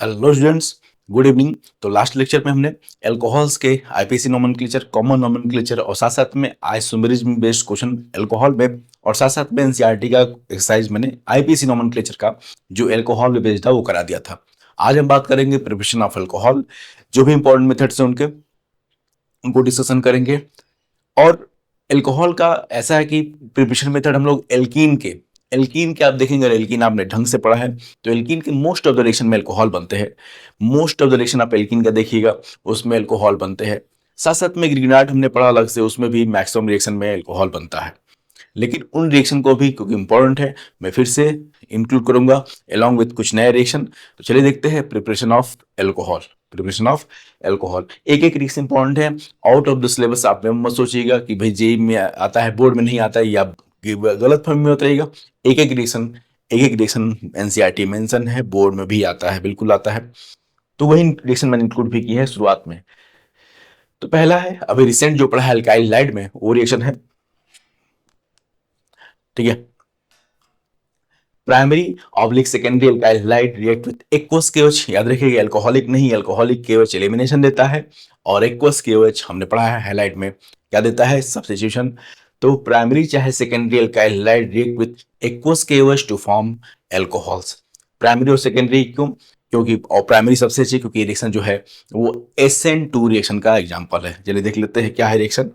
Hello students, good evening. तो last lecture में हमने एल्कोहल्स के आईपीसी नोमेनक्लेचर, कॉमन नोमेनक्लेचर और साथ साथ में आइसोमेरिज्म बेस्ड क्वेश्चन एल्कोहल में और साथ साथ में एनसीईआरटी का एक्सरसाइज मैंने आईपीसी नोमेनक्लेचर का जो एल्कोहल में बेस्ड था वो करा दिया था। आज हम बात करेंगे प्रिपरेशन ऑफ एल्कोहल, जो भी इंपॉर्टेंट मेथड्स हैं उनको डिस्कशन करेंगे। और एल्कोहल का ऐसा है कि प्रिपरेशन मेथड हम लोग एल्कीन के आप देखेंगे, एल्कीन आपने ढंग से पढ़ा है तो एल्कीन के मोस्ट ऑफ द रिएक्शन में एल्कोहल बनते हैं। मोस्ट ऑफ द रिएक्शन आप एल्कीन का देखिएगा उसमें एल्कोहल बनते हैं। साथ साथ में ग्रिग्नार्ड हमने पढ़ा अलग से, उसमें भी मैक्सिमम रिएक्शन में एल्कोहल बनता है। लेकिन उन रिएक्शन को भी क्योंकि इंपॉर्टेंट है मैं फिर से इंक्लूड करूंगा अलॉन्ग विथ कुछ नए रिएक्शन। तो चलिए देखते हैं preparation of alcohol. Preparation of alcohol एक एक रिएक्शन इंपॉर्टेंट है, आउट ऑफ द सिलेबस आप मत सोचिएगा कि भाई जेई में आता है बोर्ड में नहीं आता है या गलत फहमी में होता रहेगा। एक एक रिएक्शन एनसीईआरटी मेंशन है, बोर्ड में भी आता है, बिल्कुल आता है। तो वही रिएक्शन मैंने इंक्लूड भी की है शुरुआत में। तो पहला है अभी रिसेंट जो पढ़ा है अल्काइल लाइड में, वो रिएक्शन है, ठीक है। Primary oblique secondary alkyl halide react with aqueous KOH. याद रखिएगा एल्कोहलिक नहीं, एल्कोहलिक केओएच एलिमिनेशन देता है और एक्वस केओएच हमने पढ़ा है हाइलाइट में क्या देता है, सब्स्टिट्यूशन। तो प्राइमरी चाहे secondary alkyl halide react with aqueous KOH to form alcohols. Primary और सेकेंडरी क्यों? क्योंकि और प्राइमरी सबसे अच्छी क्योंकि रिएक्शन जो है वो SN2 रिएक्शन का एग्जांपल है। चलिए देख लेते हैं क्या है रिएक्शन।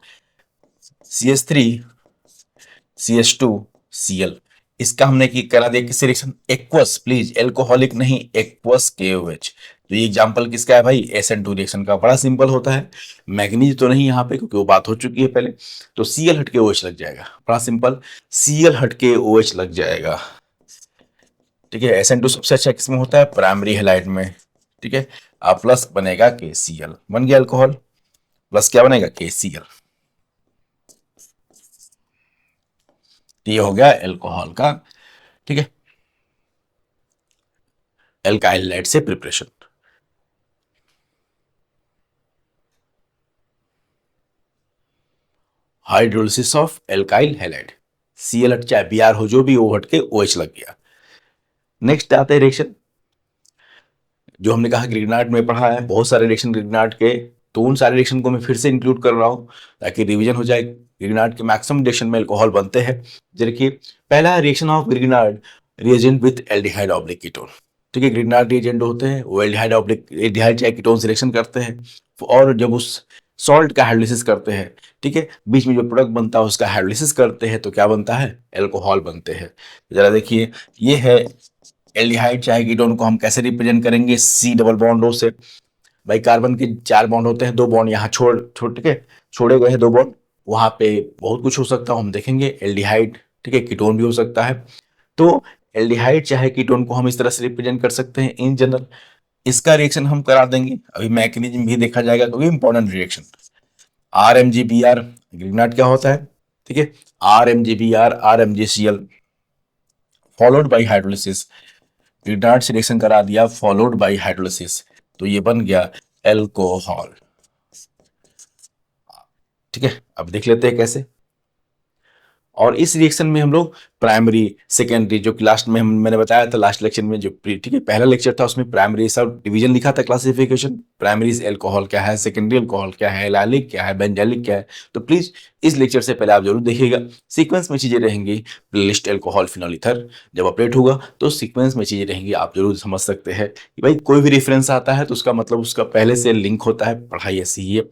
CH3 CH2Cl, इसका हमने की करा दिया किस रिएक्शन, एक्वस, प्लीज एल्कोहलिक नहीं, एक्वस KOH। तो ये एग्जांपल किसका है भाई, SN2 रिएक्शन का। बड़ा सिंपल होता है, मैग्नीज तो नहीं यहाँ पे क्योंकि वो बात हो चुकी है पहले। तो Cl हट के OH लग जाएगा, बड़ा सिंपल, Cl हट के OH लग जाएगा, ठीक है। SN2 सबसे अच्छा किसमें होता है, प्राइमरी हैलाइड में, ठीक है। अब प्लस बनेगा KCl, बन गया अल्कोहल, प्लस क्या बनेगा KCl। ये हो गया एल्कोहल का, ठीक है, एल्काइल लाइट से preparation. Hydrolysis of alkyl halide, Cl हट चाहे Br हो जो भी, O हट के OH लग गया। नेक्स्ट आते हैं रिएक्शन जो हमने कहा ग्रिग्नार्ड में पढ़ा है, बहुत सारे रिएक्शन ग्रिग्नार्ड के, तो उन सारे रिएक्शन को मैं फिर से इंक्लूड कर रहा हूं ताकि रिवीजन हो जाए। ग्रिग्नार्ड के मैक्सिमम रिएक्शन में अल्कोहल बनते हैं। देखिए पहला reaction of Grignard reagent with aldehyde oblique ketone, ठीक है। ग्रिग्नार्ड रिएजेंट होते हैं वो एल्डिहाइड ऑब्लिक एल्डिहाइड चाहे कीटोन से रिएक्शन करते हैं और जब उस सॉल्ट का हाइड्रोलिसिस करते हैं, ठीक है, बीच में जो प्रोडक्ट बनता है उसका हाइड्रोलिसिस करते हैं तो क्या बनता है, एल्कोहल बनते हैं। जरा देखिए ये है एल्डिहाइड चाहे कीटोन को हम कैसे रिप्रेजेंट करेंगे, C डबल बॉन्ड O से। भाई कार्बन के 4 बॉन्ड होते हैं, 2 बॉन्ड यहाँ छोड़ ठीक है, छोड़े गए हैं 2 बॉन्ड, वहां पे बहुत कुछ हो सकता है हम देखेंगे, एल्डिहाइड, ठीक है, कीटोन भी हो सकता है। तो एल्डिहाइड चाहे कीटोन को हम इस तरह से रिप्रेजेंट कर सकते हैं इन जनरल। इसका रिएक्शन हम करा देंगे, अभी मैकेनिज्म भी देखा जाएगा क्योंकि इंपॉर्टेंट रिएक्शन। RMgBr ग्रिग्नार्ड क्या होता है, ठीक है, RMgBr RMgCl followed by hydrolysis. Grignard से रिएक्शन करा दिया फॉलोड बाई हाइड्रोलिसिस, तो ये बन गया एल्कोहल, ठीक है। अब देख लेते हैं कैसे। और इस रिएक्शन में हम लोग प्राइमरी सेकेंडरी जो कि लास्ट में मैंने बताया था लास्ट लेक्चर में जो ठीक है पहला लेक्चर था उसमें प्राइमरी सब डिवीजन लिखा था, क्लासिफिकेशन प्राइमरी एल्कोहल क्या है, सेकेंडरी एल्कोहल क्या है, एलाइलिक क्या है, बेंजाइलिक क्या है। तो प्लीज इस लेक्चर से पहले आप जरूर देखिएगा, सीक्वेंस में चीजें रहेंगी। प्लेलिस्ट एल्कोहल फिनॉल ईथर जब अपडेट होगा तो सीक्वेंस में चीजें रहेंगी, आप जरूर समझ सकते हैं कि भाई कोई भी रेफरेंस आता है तो उसका मतलब उसका पहले से लिंक होता है, पढ़ाई ऐसी ही है।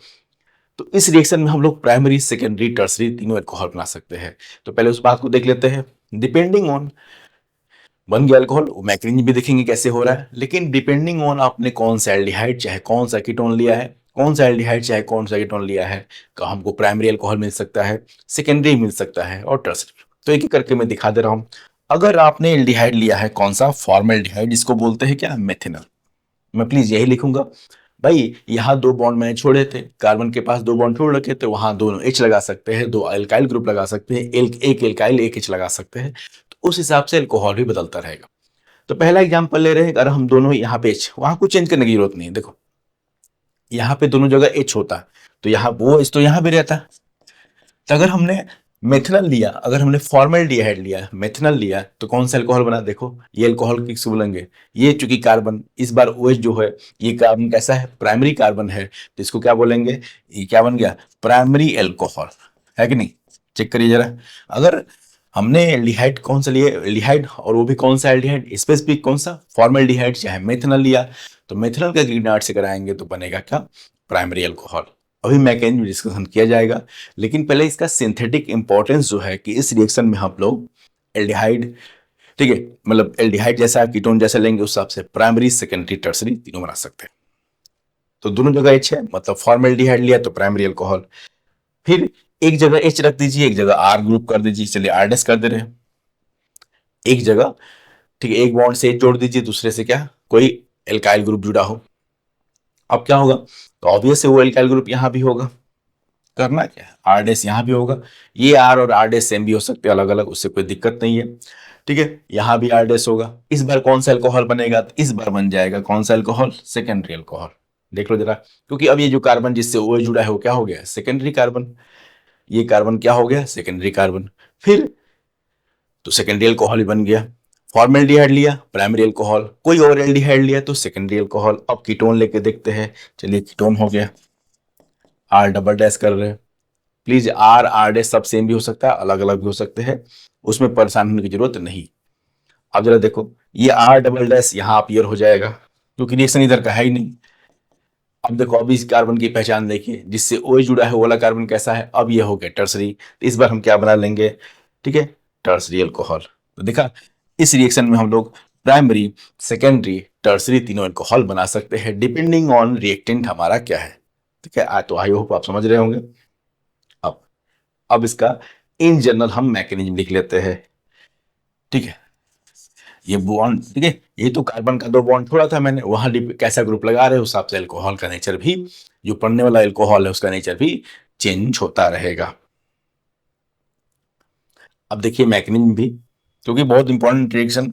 तो इस रिएक्शन में हम लोग प्राइमरी सेकेंडरी टर्सरी तीनों अल्कोहल बना सकते हैं। तो पहले उस बात को देख लेते हैं। डिपेंडिंग ऑन बन गया अल्कोहल, मैकेनिज्म भी देखेंगे कैसे हो रहा है, लेकिन डिपेंडिंग ऑन आपने कौन सा एल्डिहाइड चाहे कौन सा कीटोन लिया है, कौन सा एल्डिहाइड चाहे कौन सा कीटोन लिया है, का हमको प्राइमरी अल्कोहल मिल सकता है, सेकेंडरी मिल सकता है और टर्सरी। तो एक एक करके मैं दिखा दे रहा हूं। अगर आपने एल्डिहाइड लिया है कौन सा, फॉर्मल्डिहाइड जिसको बोलते हैं क्या, मेथिनल, मैं प्लीज यही लिखूंगा। भाई यहाँ 2 बॉन्ड मैंने छोड़े थे, कार्बन के पास 2 बॉन्ड छोड़ रखे थे, वहां दोनों H लगा सकते हैं, 2 अल्काइल ग्रुप लगा सकते हैं, एक एल्काइल एक H लगा सकते हैं। तो उस हिसाब से अल्कोहल भी बदलता रहेगा। तो पहला एग्जांपल ले रहे हैं, अगर हम दोनों यहाँ पे H, वहां कुछ चेंज करने की जरूरत नहीं है। देखो यहाँ पे दोनों जगह H होता है तो यहाँ वो H तो यहाँ भी रहता है। तो अगर हमने मेथनल लिया, अगर हमने फॉर्मल्डिहाइड लिया, मेथनल लिया, तो कौन सा अल्कोहल बना? देखो ये अल्कोहल किसको बोलेंगे? ये चूंकि कार्बन, इस बार OH जो है ये कार्बन कैसा है? प्राइमरी कार्बन है, तो इसको क्या बोलेंगे? ये क्या बन गया? प्राइमरी अल्कोहल, है कि नहीं? चेक करिए जरा। अगर हमने एल्डिहाइड कौन सा लिए? एल्डिहाइड, और वो भी कौन सा एल्डिहाइड? स्पेसिफिक कौन सा? फॉर्मल्डिहाइड चाहे मेथनल लिया, तो मेथनल का ग्रीनहाइड से कराएंगे तो बनेगा क्या? Primary alcohol. अभी मैकेनिज्म डिस्कशन किया जाएगा, लेकिन पहले इसका सिंथेटिक इंपॉर्टेंस जो है कि इस रिएक्शन में हम लोग एल्डिहाइड, ठीक है, मतलब एल्डिहाइड जैसा कीटोन जैसा लेंगे, उस हिसाब से प्राइमरी, सेकेंडरी, टर्सरी तीनों बना सकते हैं। तो दोनों जगह H है, मतलब फॉर्मल्डिहाइड लिया तो प्राइमरी अल्कोहल। फिर एक जगह H रख दीजिए, एक जगह R ग्रुप कर दीजिए, चलिए R डैश कर दे रहे हैं एक जगह, ठीक है। एक बॉन्ड से H जोड़ दीजिए, दूसरे से क्या? कोई एल्काइल ग्रुप जुड़ा हो। अब क्या होगा? तो ऑब्वियस है वो एल्काइल ग्रुप यहां भी होगा। करना क्या है? आर डैश यहाँ भी होगा। ये आर और आर डैश सेम भी हो सकते हैं, अलग अलग, उससे कोई दिक्कत नहीं है, ठीक है। यहाँ भी आर डैश होगा। इस बार कौन सा अल्कोहल बनेगा? तो इस बार बन जाएगा कौन सा अल्कोहल? Secondary alcohol. देख लो जरा, क्योंकि अब ये जो कार्बन जिससे OH जुड़ा है वो क्या हो गया? Secondary carbon. ये कार्बन क्या हो गया? Secondary carbon. फिर तो सेकेंडरी अल्कोहल ही बन गया। फॉर्मल्डिहाइड लिया, प्राइमरी अल्कोहल, कोई और एल्डिहाइड लिया तो सेकेंडरी अल्कोहल। अब कीटोन लेके देखते हैं, चलिए कीटोन हो गया, आर डबल डैश कर रहे हैं। प्लीज आर आर डैश सब सेम भी हो सकता है, अलग अलग भी हो सकते हैं, उसमें परेशान होने की जरूरत नहीं। अब जरा देखो, ये आर डबल डैश यहाँ अपीयर हो जाएगा, क्योंकि रिएक्शन इधर का है ही नहीं। अब देखो, अभी इस कार्बन की पहचान देखिए, जिससे OH जुड़ा है वो वाला कार्बन कैसा है? अब ये हो गया टर्सरी, तो इस बार हम क्या बना लेंगे? ठीक है, टर्सरी अल्कोहल। तो देखा, इस रिएक्शन में हम लोग प्राइमरी, सेकेंडरी, टर्सरी तीनों अल्कोहल बना सकते हैं, डिपेंडिंग ऑन रिएक्टेंट हमारा क्या है। ठीक है, तो आई होप आप समझ रहे होंगे। अब अब इसका इन जनरल हम मैकेनिज्म लिख लेते हैं, ठीक है। ये बॉन्ड, ठीक है, ये तो कार्बन का दो बॉन्ड थोड़ा था, मैंने वहां कैसा ग्रुप लगा रहे उस हिसाब से अल्कोहल का नेचर भी, जो पढ़ने वाला अल्कोहल है उसका नेचर भी चेंज होता रहेगा। अब देखिए मैकेनिज्म भी, क्योंकि बहुत इंपॉर्टेंट रिएक्शन,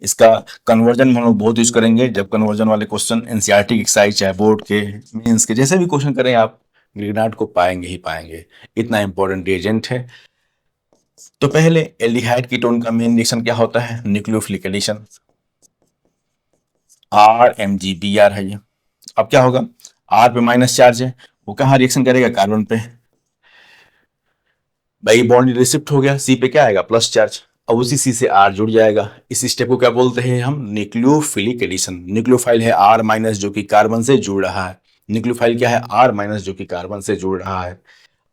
इसका कन्वर्जन हम लोग बहुत यूज करेंगे जब कन्वर्जन वाले क्वेश्चन एनसीईआरटी एक्सरसाइज चाहे बोर्ड के, मेंस के, जैसे भी क्वेश्चन करें आप ग्रीनाट को पाएंगे ही पाएंगे, इतना इंपॉर्टेंट रिएजेंट है। तो पहले एल्डिहाइड कीटोन का मेन रिएक्शन क्या होता है? न्यूक्लियोफिलिक एडिशन, RMgBr है ये। अब क्या होगा? R पे माइनस चार्ज है, वो कहाँ रिएक्शन करेगा? कार्बन पे। भाई बॉन्ड रिसिप्ट हो गया, C पे क्या आएगा? Plus charge. अब उसी C से R जुड़ जाएगा। इस स्टेप को क्या बोलते हैं हम? Nucleophilic addition. न्यूक्लियोफाइल है R माइनस जो कि कार्बन से जुड़ रहा है, न्यूक्लियोफाइल क्या है? R माइनस जो कि कार्बन से जुड़ रहा है।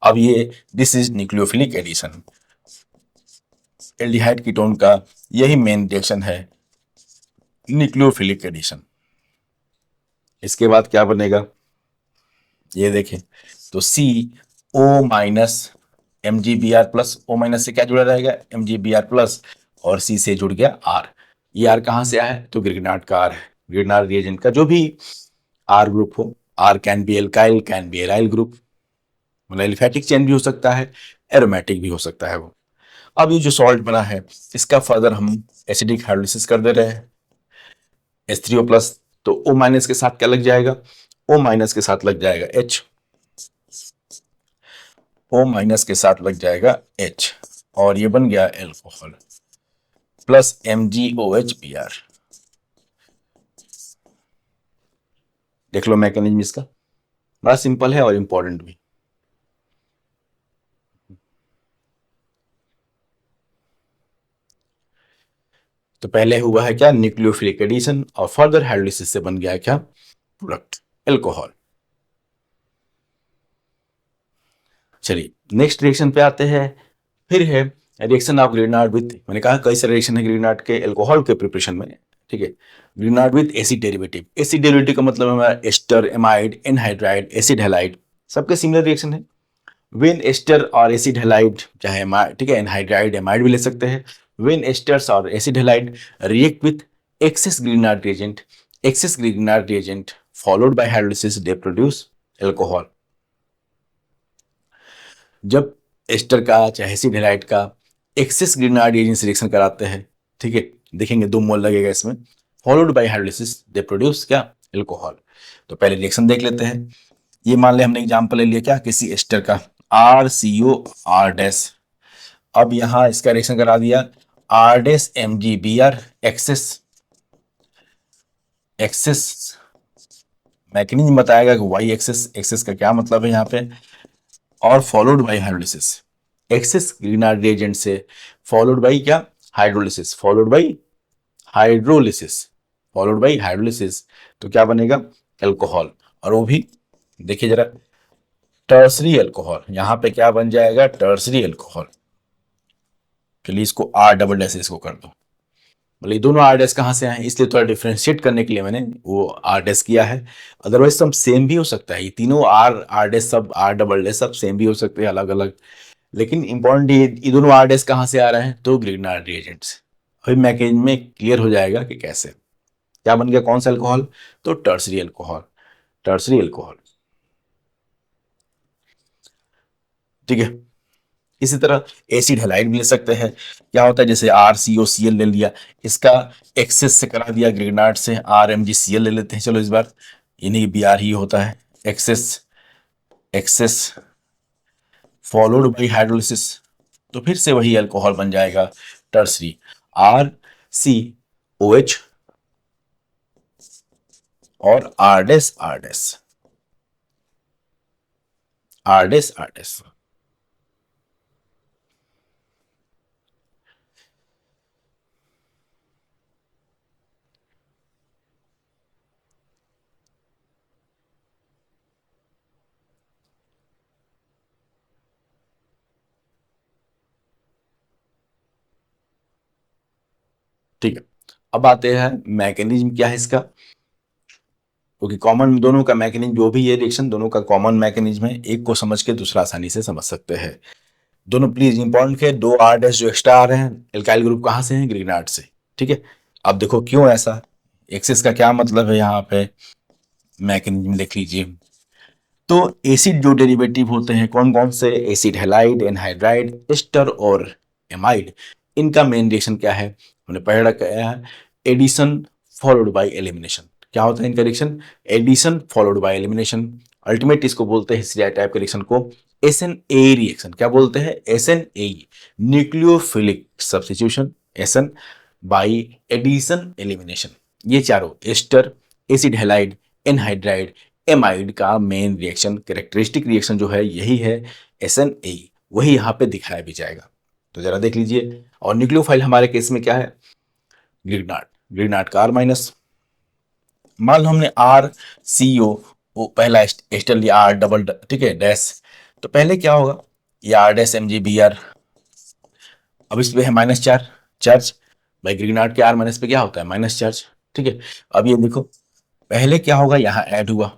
अब ये this is nucleophilic addition. Aldehyde ketone का यही मेन रिएक्शन है, न्यूक्लियोफिलिक एडिशन। इसके बाद क्या बनेगा ये देखें, तो CO minus MgBr plus, O minus से क्या जुड़ा रहेगा? MgBr प्लस, और C से जुड़ गया R। ये R कहाँ से आया है? तो ग्रिग्नार्ड का R है। ग्रिग्नार्ड रिएजेंट का जो भी R ग्रुप हो, R can be alkyl, can be aryl group, मतलब एलिफेटिक चेन भी हो सकता है, एरोमेटिक भी हो सकता है वो। अब ये जो सॉल्ट बना है इसका फर्दर हम एसिडिक हाइड्रोलिसिस कर दे रहे हैं, H3O प्लस, तो O माइनस के साथ क्या लग जाएगा? O माइनस के साथ लग जाएगा H, O माइनस के साथ लग जाएगा H, और ये बन गया एल्कोहल प्लस MgOHBr। देख लो मैकेनिज्म इसका, बड़ा सिंपल है और इंपॉर्टेंट भी। तो पहले हुआ है क्या? न्यूक्लियोफिलिक एडिशन, और फर्दर हाइड्रोलिसिस से बन गया है क्या? Product alcohol. चलिए नेक्स्ट रिएक्शन पे आते हैं। फिर है रिएक्शन ऑफ ग्रेनार्ड विथ, मैंने कहा कई सारे रिएक्शन है ग्रेनार्ड के अल्कोहल के प्रिपरेशन में, ठीक है। Grignard with acid derivative. Acid derivative का मतलब हमारा ester, amide, anhydride, acid halide, सबके सिमिलर रिएक्शन है। वेन एस्टर और एसिड हैलाइड, चाहे ठीक है, एनहाइड्राइड, एमाइड भी ले सकते हैं। वेन एस्टर्स और acid halide react with excess Grignard reagent, excess Grignard reagent followed by hydrolysis, they produce alcohol. जब एस्टर का चाहे एसिड हैलाइड का एक्सेस ग्रीनार्ड रिएजेंट से रिएक्शन कराते हैं, ठीक है, देखेंगे 2 मोल लगेगा इसमें, followed by hydrolysis they produce क्या? एल्कोहल। तो पहले रिएक्शन देख लेते हैं। ये मान ले हमने एग्जांपल ले लिया क्या? किसी एस्टर का RCO R डैश, अब यहां इसका रिएक्शन करा दिया, R dash M G B R excess excess mechanism बताएगा कि वाई एक्सेस, एक्सेस का क्या मतलब है यहाँ पे, और followed by hydrolysis. Excess Grignard reagent से फॉलोड बाय क्या, hydrolysis, followed by hydrolysis, followed by hydrolysis. तो क्या बनेगा, एल्कोहल, और वो भी देखिए जरा, टर्सरी एल्कोहल। यहां पे क्या बन जाएगा, टर्सरी एल्कोहल। चलिए इसको आर डबल डैश इसको कर दो। बोले दोनों आर डैश कहाँ से आए, इसलिए थोड़ा डिफ्रेंशिएट करने के लिए मैंने वो आर डैश किया है। अदरवाइज सब सेम भी हो सकता है, ये तीनों आर आर डैश सब आर डबल डैश सब सेम भी हो सकते हैं, अलग अलग। लेकिन इंपॉर्टेंट ये दोनों आर डैश कहाँ से आ रहे हैं, तो ग्रिग्नार्ड रिएजेंट से। अभी मैकेनिज्म में क्लियर हो जाएगा कि कैसे क्या बन गया, कौन सा अल्कोहल, तो टर्सरी अल्कोहल, टर्सरी अल्कोहल। ठीक है, इसी तरह एसिड हैलाइड भी ले सकते हैं। क्या होता है, जैसे are C O C L ले लिया, इसका एक्सेस से करा दिया ग्रिग्नार्ड से, R M G C L ले लेते हैं। चलो इस बार इन्हीं बी आर ही होता है, excess excess followed by hydrolysis, तो फिर से वही अल्कोहल बन जाएगा tertiary, R C O H और R dash R dash, R dash R dash. ठीक है, अब आते हैं मैकेनिज्म क्या है इसका, क्योंकि कॉमन दोनों का मैकेनिज्म, जो भी ये रिएक्शन दोनों का कॉमन मैकेनिज्म है, एक को समझ के दूसरा आसानी से समझ सकते हैं। दोनों प्लीज इंपॉर्टेंट है, दो आर डैश जो एक्स्ट्रा आ रहे हैं, एल्काइल ग्रुप कहाँ से हैं, ग्रिग्नार्ड से। ठीक है, अब देखो क्यों ऐसा, एक्सेस का क्या मतलब है, यहाँ पे मैकेनिज्म देख लीजिए। तो एसिड जो डेरिवेटिव होते हैं कौन कौन से, एसिड हैलाइड, एनहाइड्राइड, एस्टर और एमाइड, इनका मेन रिएक्शन क्या है, हमने पढ़ रखा है, एडिशन फॉलोड बाय एलिमिनेशन। क्या होता है इनका reaction, addition followed by elimination. Ultimate इसको बोलते हैं, इस टाइप के रिएक्शन को एस एन ए रिएक्शन। क्या बोलते हैं, S N A, nucleophilic substitution, S N by addition elimination. ये चारों ester, acid halide, anhydride, amide का मेन रिएक्शन, कैरेक्टरिस्टिक रिएक्शन जो है यही है एस एन ए, वही यहाँ पे दिखाया भी जाएगा। तो जरा देख लीजिए, और न्यूक्लियोफाइल हमारे केस में क्या है, ग्रिग्नार्ड, ग्रिग्नार्ड का आर माइनस। मान लो हमने आर सी ओ, वो पहला एस्टर लिया, आर डबल, ठीक है, डैश, तो पहले क्या होगा, ये R dash M G B R, अब इस पे है माइनस चार्ज, चार्ज भाई ग्रिग्नार्ड के आर माइनस पे क्या होता है, माइनस चार्ज। ठीक है, अब ये देखो पहले क्या होगा, यहाँ ऐड हुआ,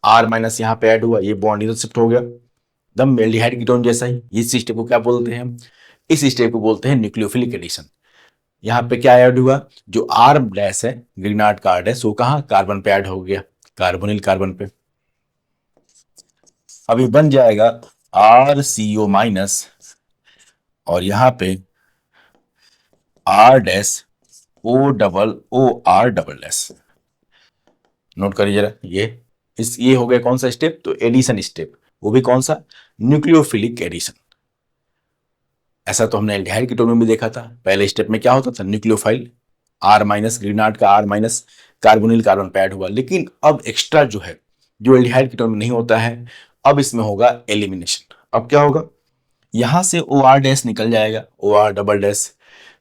आर माइनस यहाँ पे ऐड हुआ, ये बॉन्ड इधर शिफ्ट हो गया, एकदम एल्डिहाइड कीटोन जैसा ही। इस स्टेप को क्या बोलते हैं हम, इस स्टेप को बोलते हैं न्यूक्लियोफिलिक एडिशन। यहाँ पे क्या ऐड हुआ, जो आर डैश है, ग्रिग्नार्ड का आर डैश, वो कहाँ, कार्बन पे ऐड हो गया, कार्बोनिल कार्बन पे। अभी बन जाएगा आर सी ओ माइनस, और यहाँ पे R dash O double O R double dash. Note करिए जरा, ये हो गया कौन सा स्टेप, तो एडिशन स्टेप, वो भी कौन सा, न्यूक्लियोफिलिक एडिशन। ऐसा तो हमने एल्डिहाइड कीटोन में भी देखा था, पहले स्टेप में क्या होता था, न्यूक्लियोफाइल आर माइनस, ग्रिग्नार्ड का आर माइनस, कार्बोनिल कार्बन पे ऐड हुआ। लेकिन अब एक्स्ट्रा जो है, जो एल्डिहाइड कीटोन में नहीं होता है, अब इसमें होगा एलिमिनेशन। अब क्या होगा, यहां से ओ आर डैश निकल जाएगा, ओ आर डबल डैश,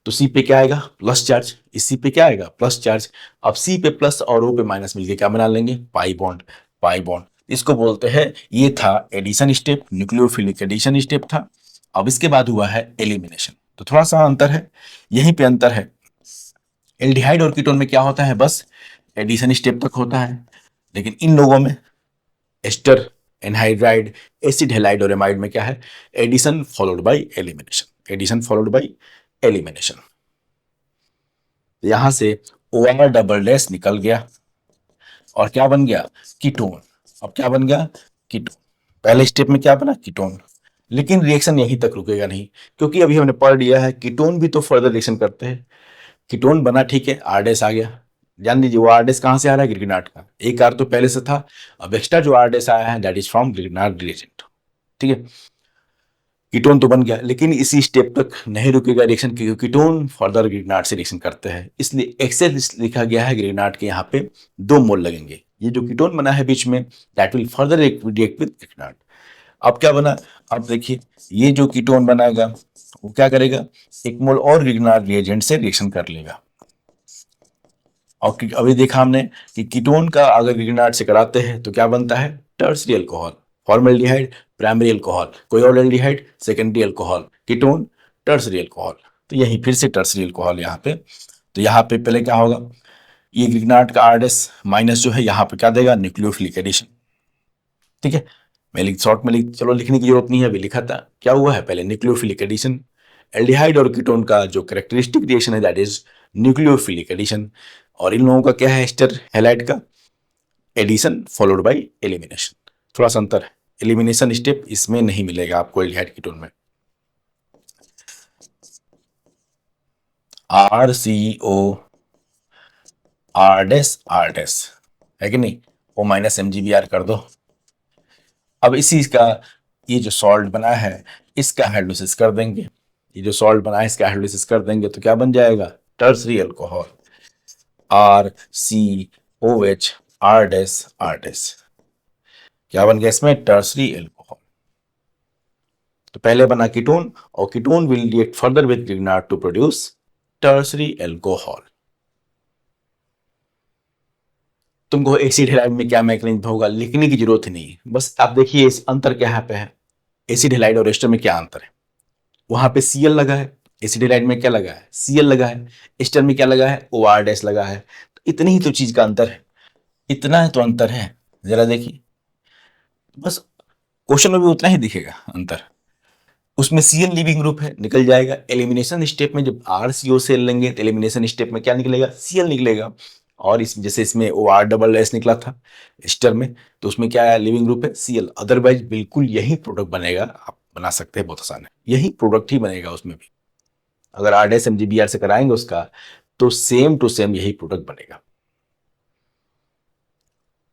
तो सी पे क्या आएगा, प्लस चार्ज, इस सी पे क्या आएगा, प्लस चार्ज। अब सी पे प्लस और ओ पे माइनस मिलके क्या बना लेंगे, पाई बॉन्ड, पाई बॉन्ड। इसको बोलते हैं, ये था addition step, nucleophilic addition step था। अब इसके बाद हुआ है एलिमिनेशन, तो थोड़ा सा अंतर है, यहीं पे अंतर है। एल्डिहाइड और कीटोन में क्या होता है, बस एडिशन स्टेप तक होता है, लेकिन इन लोगों में एस्टर, एनहाइड्राइड, एसिड हैलाइड और एमाइड में क्या है, addition followed by elimination, addition followed by elimination. यहां से ओ आर डबल डैश निकल गया, और क्या बन गया, कीटोन। अब क्या बन गया, कीटोन। पहले स्टेप में क्या बना, कीटोन। लेकिन रिएक्शन यहीं तक रुकेगा नहीं, क्योंकि अभी हमने पढ़ लिया है कीटोन भी तो फर्दर रिएक्शन करते हैं। कीटोन बना, ठीक है, आर डैश आ गया, जान लीजिए वो आर डैश कहां से आ रहा है, ग्रिग्नार्ड का, एक आर तो पहले से था, अब एक्स्ट्रा जो आर डैश आया है that is from Grignard reagent. ठीक है, कीटोन तो बन गया, लेकिन इसी स्टेप तक नहीं रुकेगा रिएक्शन, क्योंकि कीटोन फर्दर ग्रिग्नार्ड से रिएक्शन करते हैं, इसलिए एक्सेल लिखा गया है ग्रिग्नार्ड के यहाँ पे 2 मोल लगेंगे। ये जो कीटोन बना है बीच में, that will further react with Grignard. अब क्या बना, अब देखिए ये जो कीटोन बनाएगा वो क्या करेगा, 1 मोल और ग्रिग्नार्ड रिएजेंट से रिएक्शन कर लेगा। और अभी देखा हमने कि कीटोन का अगर ग्रिग्नार्ड से कराते हैं तो क्या बनता है, tertiary alcohol, formaldehyde primary alcohol, कोई और aldehyde secondary alcohol, ketone tertiary alcohol. तो यही फिर से टर्सरी अल्कोहल यहाँ पे। तो यहाँ पे पहले क्या होगा, ये ग्रिग्नार्ड का आरएस माइनस जो है यहाँ पे क्या देगा, न्यूक्लियोफिलिक एडिशन। ठीक है, मैं लिख शॉर्ट में लिख, चलो लिखने की जरूरत नहीं है, अभी लिखा था क्या हुआ है, पहले न्यूक्लियोफिलिक एडिशन। एल्डिहाइड और कीटोन का जो कैरेक्टरिस्टिक रिएक्शन है दैट इज न्यूक्लियोफिलिक एडिशन, और इन लोगों का क्या है, एस्टर हैलाइड का एडिशन फॉलोड बाय एलिमिनेशन। थोड़ा सा अंतर है, एलिमिनेशन स्टेप इसमें नहीं मिलेगा आपको एल्डिहाइड कीटोन में। R C O R dash है कि नहीं, O minus M G B R कर दो। अब इसी का ये जो सॉल्ट बना है इसका हाइड्रोलिसिस कर देंगे, ये जो सॉल्ट बना है इसका हाइड्रोलिसिस कर देंगे तो क्या बन जाएगा, tertiary alcohol, R C O H R dash, क्या बन गया इसमें, टर्सरी अल्कोहल। तो पहले बना कीटोन, और ketone will react further with Grignard to produce tertiary alcohol. तुमको एसिड हैलाइड में क्या मैकेनिज्म होगा लिखने की जरूरत ही नहीं, बस आप देखिए इस अंतर क्या यहाँ पे है, एसिड हैलाइड और एस्टर में क्या अंतर है। वहां पे Cl लगा है, एसिड हैलाइड में क्या लगा है, Cl लगा है, एस्टर में क्या लगा है, OR डैश लगा है। तो इतनी ही तो चीज का अंतर है, इतना ही तो अंतर है, जरा देखिए, बस क्वेश्चन में भी उतना ही दिखेगा अंतर। उसमें Cl लिविंग ग्रुप है, निकल जाएगा। एलिमिनेशन स्टेप में जब RCO सेल लेंगे तो एलिमिनेशन स्टेप में क्या निकलेगा, Cl निकलेगा। और इस जैसे इसमें OR डबल एस निकला था एस्टर में, तो उसमें क्या है, लिविंग ग्रुप है Cl। अदरवाइज बिल्कुल यही प्रोडक्ट बनेगा, आप बना सकते हैं, बहुत आसान है, यही प्रोडक्ट ही बनेगा उसमें भी। अगर आर डैश MgBr से कराएंगे उसका तो सेम टू सेम यही प्रोडक्ट बनेगा।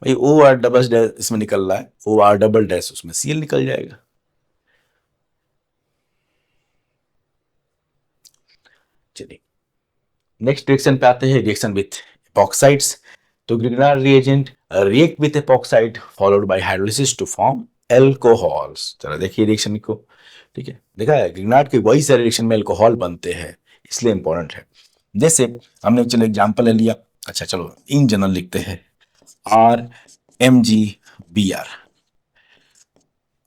भाई OR डबल डैश इसमें निकल रहा है, OR डबल डैश उसमें Cl निकल जाएगा। चलिए नेक्स्ट रिएक्शन पे आते हैं, रिएक्शन विथ एपॉक्साइड्स। तो Grignard reagent react with epoxide followed by hydrolysis to form alcohols. चलो देखिए रिएक्शन को, ठीक है, देखा है ग्रिग्नार्ड के वही सारे रिएक्शन में एल्कोहल बनते हैं, इसलिए इंपॉर्टेंट है। जैसे हमने चलो एग्जांपल ले लिया, अच्छा चलो इन जनरल लिखते हैं, R M G B R,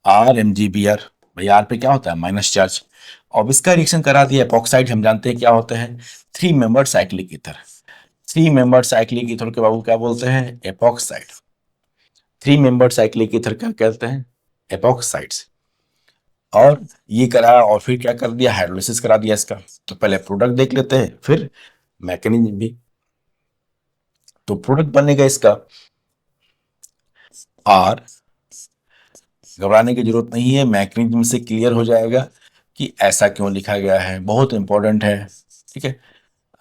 R M G B R, भाई आर पे क्या होता है, माइनस चार्ज। अब इसका रिएक्शन करा दिया एपॉक्साइड, हम जानते हैं क्या होता है, 3 member cyclic ether. 3 member cyclic ether के बाबू क्या बोलते हैं, एपॉक्साइड। 3 मेंबर साइक्लिक ईथर क्या कहते हैं, एपॉक्साइड्स। और ये करा और फिर क्या कर दिया, हाइड्रोलिसिस करा दिया इसका। तो पहले प्रोडक्ट देख लेते हैं, फिर मैकेनिज्म भी। तो प्रोडक्ट बनेगा इसका आर, घबराने की जरूरत नहीं है, मैकेनिज्म से क्लियर हो जाएगा कि ऐसा क्यों लिखा गया है, बहुत इंपॉर्टेंट है। ठीक है,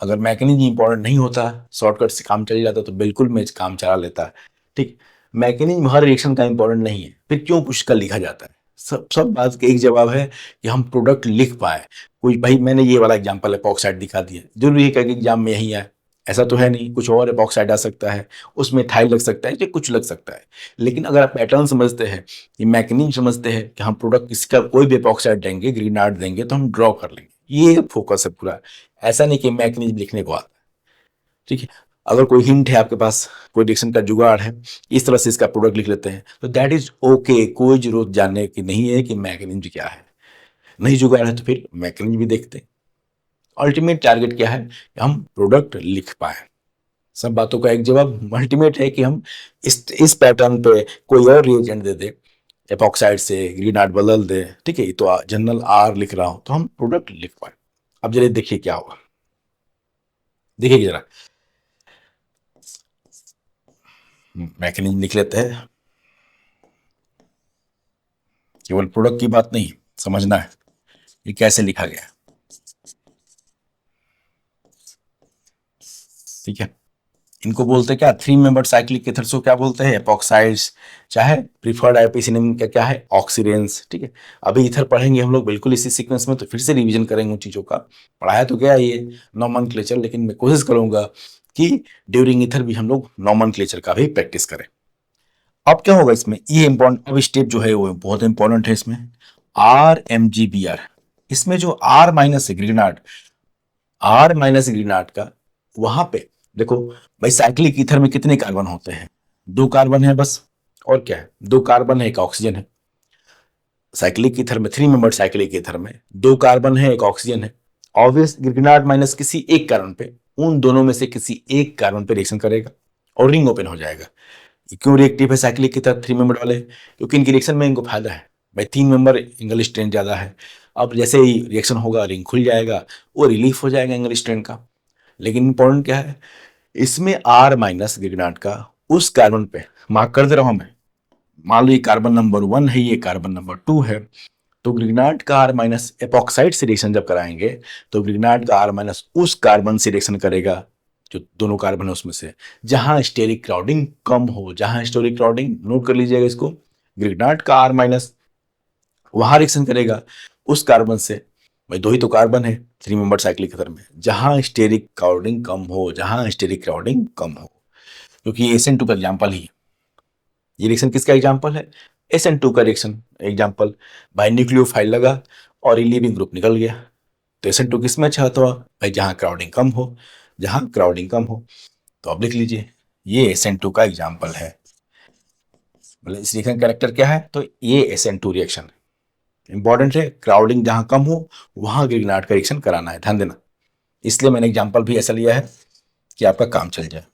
अगर मैकेनिज्म इंपॉर्टेंट नहीं होता, शॉर्टकट से काम चल जाता तो बिल्कुल मैं काम चला लेता। ठीक, मैकेनिज्म हर रिएक्शन का इंपॉर्टेंट नहीं है, फिर क्यों कुछ का लिखा जाता है। सब बात का एक जवाब है कि हम प्रोडक्ट लिख पाए। कोई भाई मैंने ये वाला एग्जांपल एपॉक्साइड दिखा दिया, जरूरी है कि एग्जाम में यही आए, ऐसा तो है नहीं, कुछ और एपॉक्साइड आ सकता है, उसमें थाइल लग सकता है या कुछ लग सकता है। लेकिन अगर आप पैटर्न समझते हैं, ये मैकेनिज्म समझते हैं कि हम प्रोडक्ट किसका कोई भी एपॉक्साइड देंगे, ग्रीन आर्ट देंगे तो हम ड्रॉ कर लेंगे, ये फोकस है पूरा। ऐसा नहीं कि मैकेनिज्म लिखने को आता है। ठीक है, अगर कोई हिंट है आपके पास, कोई डिक्शन का जुगाड़ है, इस तरह से इसका प्रोडक्ट लिख लेते हैं तो दैट इज ओके, कोई जरूरत जानने की नहीं है कि मैकेनिज्म क्या है। नहीं जुगाड़ है तो फिर मैकेनिज्म भी देखते हैं। अल्टीमेट टारगेट क्या है कि हम प्रोडक्ट लिख पाए। सब बातों का एक जवाब अल्टीमेट है कि हम इस पैटर्न पे कोई और रिएजेंट दे दे, एपॉक्साइड से ग्रीन आर्ट बदल दे, ठीक है, तो जनरल आर लिख रहा हूं तो हम प्रोडक्ट लिख पाए। अब जरा देखिए क्या होगा, देखिए जरा मैकेनिज्म लिख लेते हैं। केवल प्रोडक्ट की बात नहीं, समझना है ये कैसे लिखा गया है। ठीक है, इनको बोलते हैं क्या, 3 मेंबर साइक्लिक एथर्स को क्या बोलते हैं, एपॉक्साइड्स, चाहे प्रीफर्ड आईपीसीएन का क्या है, ऑक्सीडेंस। ठीक है, अभी इथर पढ़ेंगे हम लोग बिल्कुल इसी सीक्वेंस में, तो फिर से रिवीजन करेंगे उन चीजों का। पढ़ाया तो क्या ये नॉमेनक्लेचर, लेकिन मैं कोशिश करूंगा कि ड्यूरिंग इथर भी हम लोग नॉमेनक्लेचर का भी प्रैक्टिस करें। अब क्या होगा इसमें, ये इंपॉर्टेंट अब स्टेप जो है वो बहुत इंपॉर्टेंट है इसमें, RMGBr। इसमें जो R माइनस है ग्रीनाट, R माइनस ग्रीनाट का, वहां पे देखो भाई, साइक्लिक ईथर में कितने कार्बन होते हैं, 2 कार्बन है बस, और क्या है, 2 कार्बन है, एक ऑक्सीजन है। साइक्लिक ईथर में, 3 मेंबर साइक्लिक ईथर में 2 कार्बन है, एक ऑक्सीजन है। ऑब्वियस ग्रिग्नार्ड माइनस किसी एक कार्बन पे, उन दोनों में से किसी एक कार्बन पे रिएक्शन करेगा और रिंग ओपन हो जाएगा। क्यों रिएक्टिव है साइक्लिक की तरह 3 मेंबर वाले, क्योंकि इनकी रिएक्शन में इनको फायदा है भाई, 3 मेंबर एंगल स्ट्रेंथ ज्यादा है। अब जैसे ही रिएक्शन होगा रिंग खुल जाएगा, वो रिलीफ हो जाएगा एंगल स्ट्रेंथ का। लेकिन इंपॉर्टेंट क्या है, इसमें R माइनस ग्रिग्नार्ड का उस कार्बन पे, मार्क कर दे रहा हूं मैं, मान लो ये कार्बन नंबर 1 है, ये कार्बन नंबर 2 है, तो ग्रिग्नार्ड का R माइनस एपॉक्साइड से रिएक्शन जब कराएंगे, तो ग्रिग्नार्ड का R माइनस उस कार्बन से रिएक्शन करेगा, जो दोनों कार्बन है उसमें से, जहां स्टेरिक क्राउडिंग कम हो, जहां स्टेरिक क्राउडिंग, नोट कर लीजिएगा इसको, ग्रिग्नार्ड का R माइनस वहां रिएक्शन करेगा उस कार्बन से, भाई दो ही तो कार्बन है 3 मेंबर साइक्लिक एथर में, जहां स्टेरिक क्राउडिंग कम हो, जहां स्टेरिक क्राउडिंग कम हो, क्योंकि ये SN2 का एग्जाम्पल ही है। ये रिएक्शन किसका एग्जाम्पल है, SN2 का रिएक्शन एग्जाम्पल। भाई न्यूक्लियोफाइल लगा और लिविंग ग्रुप निकल गया, तो SN2 किस में अच्छा होता है भाई, जहां क्राउडिंग कम हो, जहां क्राउडिंग कम हो। तो अब लिख लीजिए, ये SN2 का एग्जाम्पल है। मतलब इस रिएक्शन कैरेक्टर क्या है, तो ये SN2 रिएक्शन इंपॉर्टेंट है, क्राउडिंग जहां कम हो वहां ग्रिग्नार्ड का रिएक्शन कराना है, ध्यान देना। इसलिए मैंने एग्जाम्पल भी ऐसा लिया है कि आपका काम चल जाए।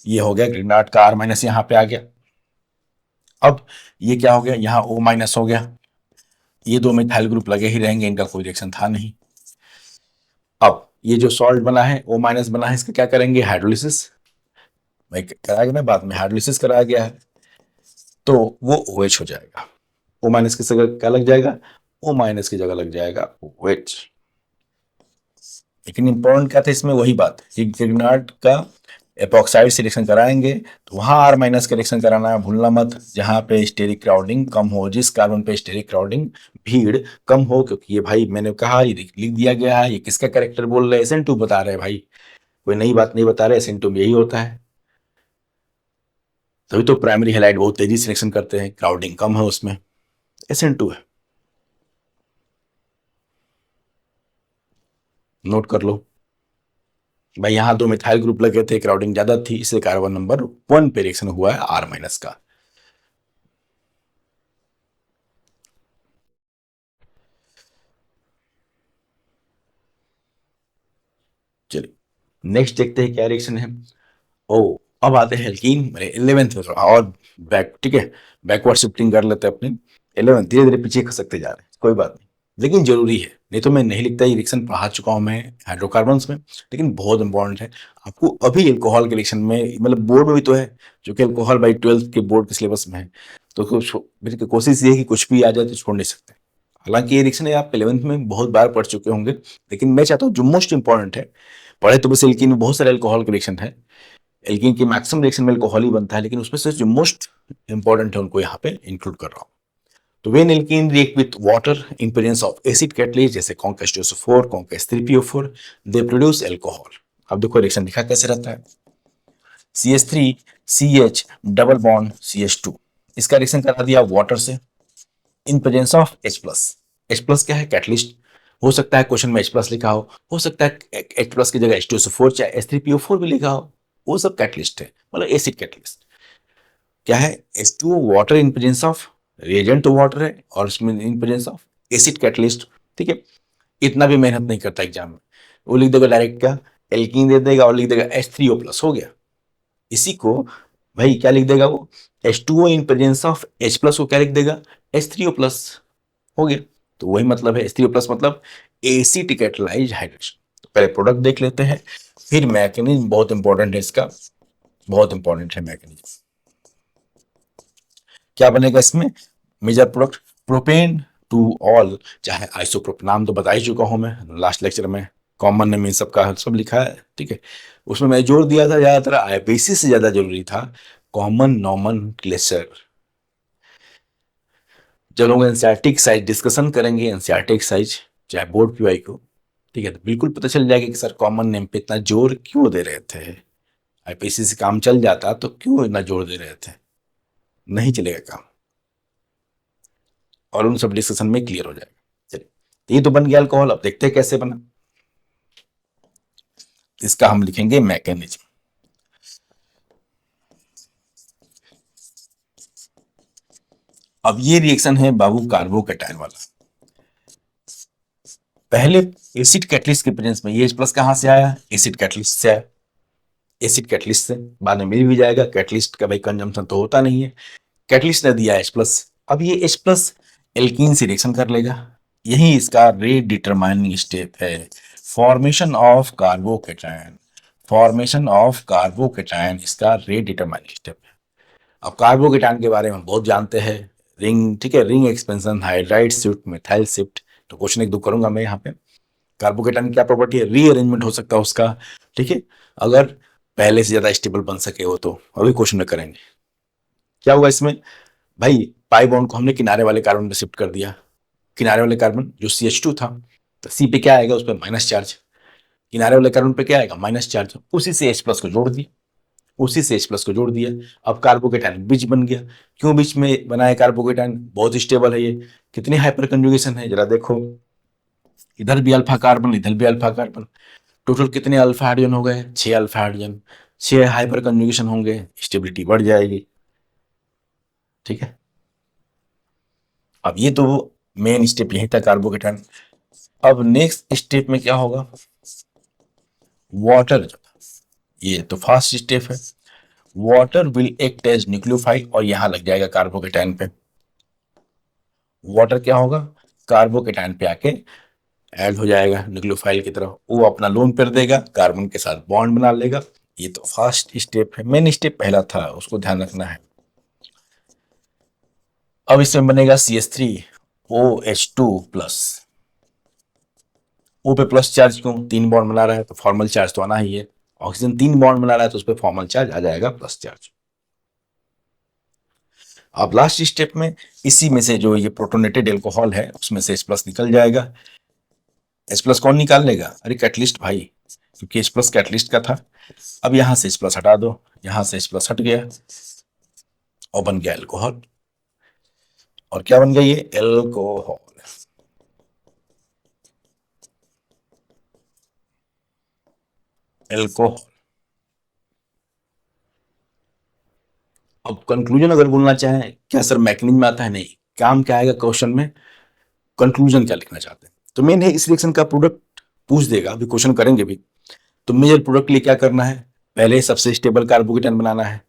ये हो गया ग्रिग्नार्ड का R माइनस यहां पे आ गया। अब ये क्या हो गया, यहाँ O माइनस हो गया, ये दो मिथाइल ग्रुप लगे ही रहेंगे, इनका कोई रिएक्शन था नहीं। अब ये जो सॉल्ट बना है O माइनस बना है, इसका क्या करेंगे, हाइड्रोलिसिस, भाई कराया गया ना बाद में, हाइड्रोलिसिस कराया गया है, तो वो OH हो जाएगा। O माइनस की जगह क्या लग जाएगा, O माइनस की जगह लग जाएगा OH। लेकिन इंपॉर्टेंट क्या था इसमें, वही बात कि ग्रिग्नार्ड का एपॉक्साइड से रिएक्शन कराएंगे तो वहां R माइनस का रिएक्शन कराना है, भूलना मत, जहां पे स्टेरिक क्राउडिंग कम हो, जिस कार्बन पे स्टेरिक क्राउडिंग भीड़ कम हो। क्योंकि ये भाई मैंने कहा, ये लिख दिया गया है, ये किसका कैरेक्टर बोल रहे हैं, SN2 बता रहे हैं भाई, कोई नई बात नहीं बता रहे, SN2 में यही होता है। तभी तो प्राइमरी हैलाइड बहुत तेजी से रिएक्शन करते हैं, क्राउडिंग कम है उसमें, SN2 है, नोट कर लो भाई। यहां दो मिथाइल ग्रुप लगे थे, क्राउडिंग ज्यादा थी, इसलिए कार्बन नंबर 1 पे रिएक्शन हुआ है R माइनस का। चलिए नेक्स्ट देखते हैं क्या रिएक्शन है। ओ, अब आते हैं एल्कीन, मेरे 11th में थोड़ा और बैक, ठीक है, बैकवर्ड शिफ्टिंग कर लेते हैं अपने 11th, धीरे धीरे पीछे खसकते जा रहे हैं, कोई बात नहीं, लेकिन जरूरी है, नहीं तो मैं नहीं लिखता, ये रिएक्शन पढ़ा चुका हूं मैं हाइड्रोकार्बन्स में, लेकिन बहुत इंपॉर्टेंट है आपको अभी एल्कोहल के रिएक्शन में, मतलब बोर्ड में भी तो है, जो कि एल्कोहल बाई 12th के बोर्ड के सिलेबस में है, तो मेरी तो कोशिश ये है कि कुछ भी आ जाए तो छोड़ नहीं सकते। हालांकि ये रिएक्शन है आप 11th में बहुत बार पढ़ चुके होंगे, लेकिन मैं चाहता हूँ जो मोस्ट इंपॉर्टेंट है, पढ़े तो बस एल्कीन में बहुत सारे एल्कोहल के रिएक्शन है, एल्कीन की मैक्सिमम रिएक्शन में अल्कोहल ही बनता है, लेकिन उसमें से जो मोस्ट इंपॉर्टेंट है उनको यहाँ पे इंक्लूड कर रहा हूँ। तो when alkene react with water in presence of acid catalyst जैसे conc H2SO4, conc H3PO4, they produce alcohol. अब देखो रिएक्शन लिखा कैसे रहता है, CH3CH डबल बॉन्ड CH2, इसका रिएक्शन करा दिया वाटर से इन प्रेजेंस ऑफ H+। H+ क्या है, कैटलिस्ट, हो सकता है क्वेश्चन में H+ लिखा हो सकता है H+ की जगह H2SO4 चाहे H3PO4 भी लिखा हो, वो सब कैटलिस्ट है, मतलब एसिड कैटलिस्ट। क्या है, H2O water in presence of, reagent तो वाटर है और इसमें इन प्रेजेंस ऑफ एसिड कैटलिस्ट। ठीक है, इतना भी मेहनत नहीं करता एग्जाम में, वो लिख देगा डायरेक्ट, क्या एल्कीन दे देगा और लिख देगा H3O+ हो गया। इसी को भाई क्या लिख देगा वो, H2O in presence of H+ को क्या लिख देगा, H3O+ हो गया। तो वही मतलब है H3O+ मतलब एसिड कैटलाइज्ड हाइड्रेशन। तो पहले प्रोडक्ट देख लेते हैं, फिर मैकेनिज्म बहुत इंपॉर्टेंट है इसका, बहुत इंपॉर्टेंट है मैकेनिज्म। क्या बनेगा इसमें, major product propane two ol, चाहे आइसोप्रोप, नाम तो बता ही चुका हूं मैं लास्ट लेक्चर में, कॉमन नेम इन सबका सब लिखा है, ठीक है। उसमें मैं जोर दिया था ज्यादातर आईपीसी से ज्यादा जरूरी था कॉमन नॉमेनक्लेचर। जब लोग एनसीईआरटी एक्सरसाइज डिस्कशन करेंगे, एनसीईआरटी एक्सरसाइज चाहे बोर्ड पीवाई को, ठीक है, तो बिल्कुल पता चल जाएगा कि सर कॉमन नेम पे इतना जोर क्यों दे रहे थे। आईपीसी से काम चल जाता तो क्यों इतना जोर दे रहे थे, नहीं चलेगा काम, और उन सब डिस्कशन में क्लियर हो जाएगा। चलिए, तो ये तो बन गया अल्कोहल। अब देखते हैं कैसे बना। इसका हम लिखेंगे मैकेनिज्म। अब ये रिएक्शन है बाबू कार्बोकेटाइन वाला। पहले एसिड कैटलिस्ट के प्रेजेंस में ये H प्लस कहां से आया, एसिड कैटलिस्ट से आया, एसिड कैटलिस्ट से बाद में मिल भी जाएगा। कैटलिस्ट का भाई कंजम्पशन तो होता नहीं है, कैटलिस्ट ने दिया H प्लस। अब ये H प्लस एल्कीन से रिएक्शन कर लेगा, यही इसका रेट डिटरमाइनिंग स्टेप है, formation of carbocation. Formation of carbocation इसका रेट डिटरमाइनिंग स्टेप है। अब कार्बोकेटाइन के बारे में बहुत जानते हैं, रिंग, ठीक है, ring expansion, hydride shift, methyl shift. तो क्वेश्चन एक दो करूंगा मैं यहाँ पे। कार्बोकेटाइन क्या प्रॉपर्टी है, रीअरेंजमेंट हो सकता है उसका, ठीक है, अगर पहले से ज्यादा स्टेबल बन सके वो, तो अभी क्वेश्चन में करेंगे। क्या होगा इसमें भाई, पाई बॉन्ड को हमने किनारे वाले कार्बन पे शिफ्ट कर दिया। किनारे वाले कार्बन जो CH2 था, तो C पे क्या आएगा, उस पर माइनस चार्ज। किनारे वाले कार्बन पे क्या आएगा, माइनस चार्ज। उसी से H प्लस को जोड़ दिया, उसी से H प्लस को जोड़ दिया। अब कार्बोकेटाइन बीच बन गया। क्यों बीच में बना है कार्बोकेटाइन, बहुत स्टेबल है ये। कितनी हाइपर कंजुगेशन है जरा देखो, इधर भी अल्फा कार्बन, इधर भी अल्फा कार्बन, टोटल कितने अल्फा हाइड्रोजन हो गए, 6 अल्फा हाइड्रोजन, 6 हाइपर कंजुगेशन होंगे, स्टेबिलिटी बढ़ जाएगी, ठीक है। अब ये तो मेन स्टेप यही था कार्बोकेटाइन। अब नेक्स्ट स्टेप में क्या होगा, वाटर, ये तो फास्ट स्टेप है। Water will act as nucleophile, और यहां लग जाएगा कार्बोकेटाइन पे। वाटर क्या होगा, कार्बोकेटाइन पे आके ऐड हो जाएगा न्यूक्लियोफाइल की तरफ, वो अपना लोन पेयर देगा, कार्बन के साथ बॉन्ड बना लेगा। ये तो फास्ट स्टेप है, मेन स्टेप पहला था, उसको ध्यान रखना है। अब इसमें बनेगा CH3OH2 प्लस। ओ पे प्लस चार्ज, क्यों, 3 बॉन्ड बना रहा है तो फॉर्मल चार्ज तो आना ही है। ऑक्सीजन 3 बॉन्ड बना रहा है तो उस पर फॉर्मल चार्ज आ जाएगा, प्लस चार्ज। अब लास्ट स्टेप में इसी में से जो ये प्रोटोनेटेड एल्कोहल है उसमें से H प्लस निकल जाएगा। H प्लस कौन निकाल लेगा, अरे कैटलिस्ट भाई, क्योंकि H प्लस कैटलिस्ट का था। अब यहां से H प्लस हटा दो, यहां से H प्लस हट गया और बन गया एल्कोहल। और क्या बन गया ये, एल्कोहल। एल्कोहल। अब कंक्लूजन अगर बोलना चाहें, क्या सर मैकेनिज्म में आता है, नहीं, काम क्या आएगा क्वेश्चन में, कंक्लूजन क्या लिखना चाहते हैं। तो मेन है इस रिएक्शन का प्रोडक्ट पूछ देगा, अभी क्वेश्चन करेंगे भी। तो मेजर प्रोडक्ट के लिए क्या करना है, पहले सबसे स्टेबल कार्बोकेटाइन बनाना है,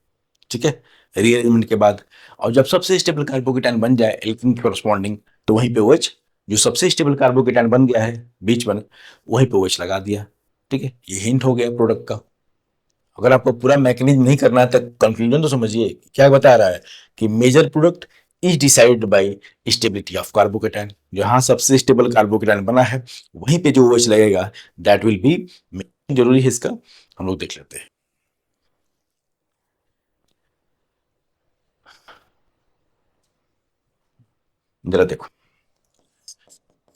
ठीक है, रीअरेंजमेंट के बाद। और जब सबसे स्टेबल कार्बोकेटाइन बन जाए एल्कीन के कॉरस्पॉन्डिंग, तो वहीं पे OH, जो सबसे स्टेबल कार्बोकेटाइन बन गया है बीच में, वहीं पे OH लगा दिया, ठीक है। ये हिंट हो गया प्रोडक्ट का। अगर आपको पूरा मैकेनिज्म नहीं करना है तो कंक्लूजन तो समझिए क्या बता रहा है, कि major product is decided by stability of carbocation. जहां सबसे स्टेबल कार्बोकेटाइन बना है वहीं पे जो OH लगेगा, दैट विल बी, जरूरी है इसका, हम लोग देख लेते हैं। जरा देखो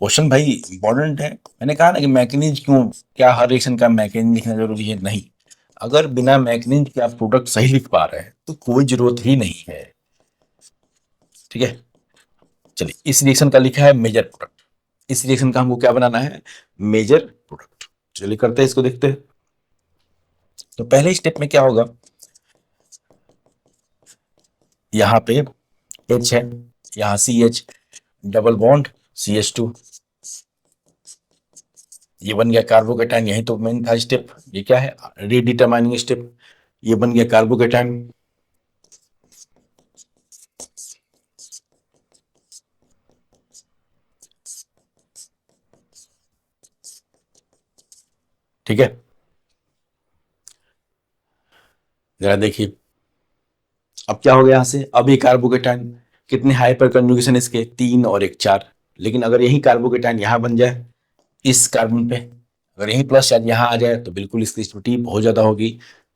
क्वेश्चन भाई इंपॉर्टेंट है। मैंने कहा ना कि मैकेनिज्म क्यों, क्या हर रिएक्शन का मैकेनिज्म लिखना जरूरी है, नहीं। अगर बिना मैकेनिज्म के आप प्रोडक्ट सही लिख पा रहे हैं तो कोई जरूरत ही नहीं है, ठीक है। चलिए, इस रिएक्शन का लिखा है मेजर प्रोडक्ट, इस रिएक्शन का हमको क्या बनाना है, मेजर प्रोडक्ट। चलिए करते हैं, इसको देखते हैं। तो पहले स्टेप में क्या होगा, यहाँ पे H है, यहाँ CH, डबल बॉन्ड CH2, ये बन गया कार्बोकेटाइन। यही तो मेन था स्टेप, ये क्या है, रीडिटरमाइनिंग स्टेप। ये बन गया कार्बोकेटाइन। ठीक है, जरा देखिए अब क्या हो गया, यहां से अब ये कार्बोकेटाइन, कितने हाइपर कंजुगेशन इसके, 3 और 1 4। लेकिन अगर यही कार्बोकेटाइन यहां बन जाए इस कार्बन पे, अगर यही प्लस चार्ज यहाँ आ जाए तो बिल्कुल इसकी स्थिति बहुत ज़्यादा होगी।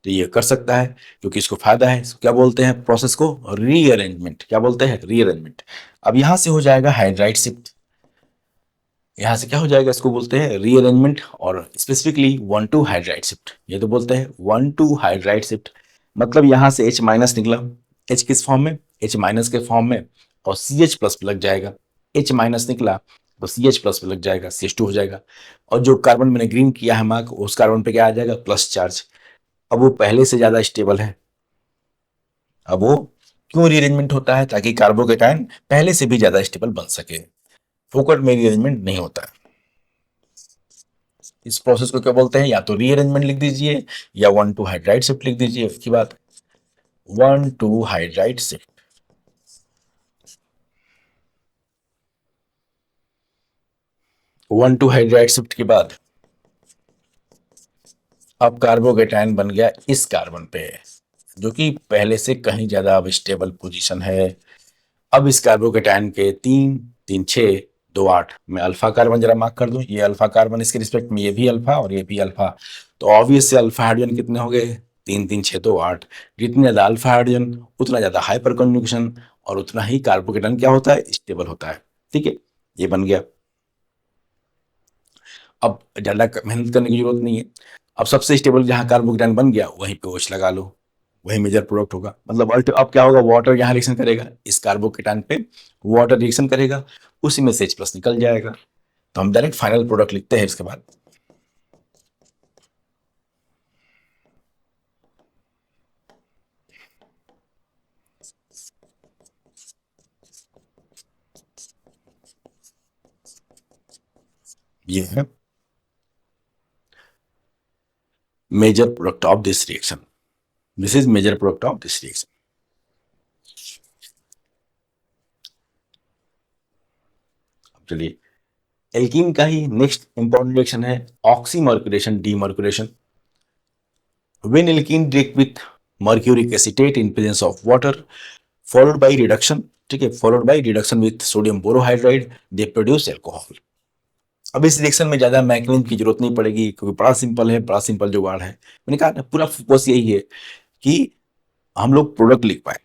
तो ये कर सकता है क्योंकि इसको फायदा है। इसको क्या बोलते हैं? प्रोसेस को रीअरेंजमेंट। क्या बोलते हैं? रीअरेंजमेंट। अब यहाँ से हो जाएगा हाइड्राइड शिफ्ट। यहाँ से क्या हो जाएगा? इसको बोलते हैं रीअरेंजमेंट, और स्पेसिफिकली 1 to हाइड्राइड शिफ्ट। ये तो बोलते हैं 1 to हाइड्राइड शिफ्ट। मतलब यहाँ से H माइनस निकला, H किस फॉर्म में? H माइनस के फॉर्म में, और CH प्लस पे लग जाएगा। H माइनस निकला तो CH प्लस पे लग जाएगा, CH2 हो जाएगा। और जो कार्बन मैंने ग्रीन किया है मार्क, उस कार्बन पे क्या आ जाएगा? Plus charge. अब वो पहले से ज्यादा स्टेबल है। अब वो क्यों रीअरेंजमेंट होता है? ताकि कार्बोकेटायन पहले से भी ज्यादा स्टेबल बन सके। फोकट में रीअरेंजमेंट नहीं होता है। इस प्रोसेस को क्या बोलते हैं? या तो रीअरेंजमेंट लिख दीजिए या 1 to हाइड्राइड शिफ्ट लिख दीजिए। उसकी बात 1 to hydride shift. 1 to hydride shift के बाद अब कार्बोकेटायन बन गया इस कार्बन पे, जो कि पहले से कहीं ज्यादा अब स्टेबल पोजीशन है। अब इस कार्बोकेटायन के 3 3 6 2 8 में अल्फा कार्बन जरा मार्क कर दूं। ये अल्फा कार्बन, इसके रिस्पेक्ट में ये भी अल्फा और ये भी अल्फा। तो ऑब्वियस से अल्फा हाइड्रोजन कितने हो गए? 3 3 6 2 8। जितने ज्यादा अल्फा हाइड्रोजन उतना ज्यादा हाइपर कन्जुगेशन, और उतना ही कार्बोकेटायन क्या होता है? स्टेबल होता है। ठीक है, ये बन गया। अब ज्यादा मेहनत करने की जरूरत नहीं है। अब सबसे स्टेबल जहां कार्बोकेटायन बन गया वहीं पे OH लगा लो, वही मेजर प्रोडक्ट होगा। मतलब अल्ट अब क्या होगा? वाटर यहाँ रिएक्शन करेगा, इस कार्बोकेटायन पे वाटर रिएक्शन करेगा, उसी में से H प्लस निकल जाएगा। तो हम डायरेक्ट फाइनल प्रोडक्ट लिखते हैं इसके बाद। ये है major product of this reaction. This is major product of this reaction. चलिए, एल्कीन का ही नेक्स्ट इंपॉर्टेंट रिएक्शन है oxymercuration demercuration. When alkene react with mercuric acetate in presence of water followed by reduction, ठीक है, followed by reduction with sodium borohydride, they produce alcohol। अब इस reaction में ज्यादा मैकेनिज्म की जरूरत नहीं पड़ेगी क्योंकि बड़ा सिंपल है, बड़ा सिंपल जुगाड़ है। मैंने कहा ना, पूरा फोकस यही है कि हम लोग प्रोडक्ट लिख पाए।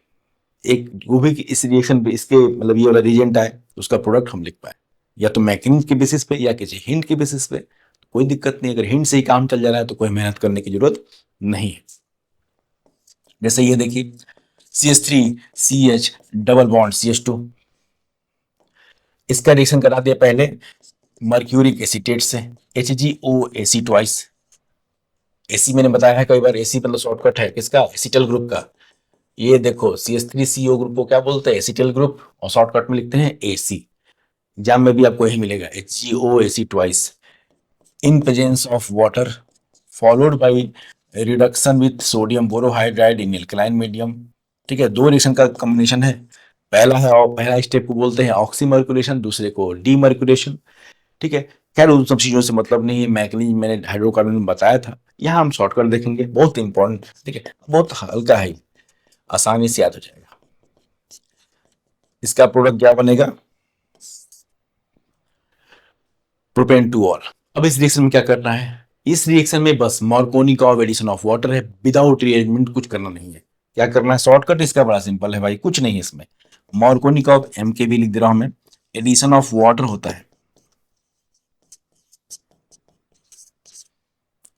एक वो भी कि इस रिएक्शन पे इसके मतलब ये वाला रिएजेंट आए तो उसका प्रोडक्ट हम लिख पाए, या तो मैकेनिज्म के बेसिस पे या किसी हिंट के बेसिस पे। तो कोई दिक्कत नहीं, अगर हिंट से ही काम चल जा रहा है तो कोई मेहनत करने की जरूरत नहीं है। जैसे ये देखिए, CH3CH डबल बॉन्ड CH2, इसका रिएक्शन करा दिया पहले मर्क्यूरिक एसीटेट से, HgOAc ट्वाइस। एसी मैंने बताया है कई बार, एसी मतलब शॉर्टकट है किसका? एसिटल ग्रुप का। ये देखो CH3CO ग्रुप को क्या बोलते हैं? एसिटल ग्रुप, और शॉर्टकट में लिखते हैं AC। एग्जाम में भी आपको यही मिलेगा, HgOAc twice in presence of water followed by reduction with sodium borohydride in alkaline medium. ठीक है, दो रिएक्शन का कॉम्बिनेशन है। पहला स्टेप को बोलते हैं ऑक्सीमर्क्यूलेशन, दूसरे को डीमर्क्यूलेशन। ठीक है, खैर उन सब चीजों से मतलब नहीं है, मैकेनिज्म मैंने हाइड्रोकार्बन में बताया था। यहाँ हम शॉर्टकट देखेंगे, बहुत इंपॉर्टेंट। ठीक है, बहुत हल्का है, आसानी से याद हो जाएगा। इसका प्रोडक्ट क्या बनेगा? Propane two all. अब इस रिएक्शन में क्या करना है? इस रिएक्शन में बस मार्कोनिकॉव एडिशन ऑफ वाटर है, विदाउट रीअरेंजमेंट, कुछ करना नहीं है। क्या करना है? शॉर्टकट इसका बड़ा सिंपल है भाई, कुछ नहीं है इसमें। मार्कोनिकॉव MKV लिख दे रहा हूं मैं, एडिशन ऑफ वाटर होता है।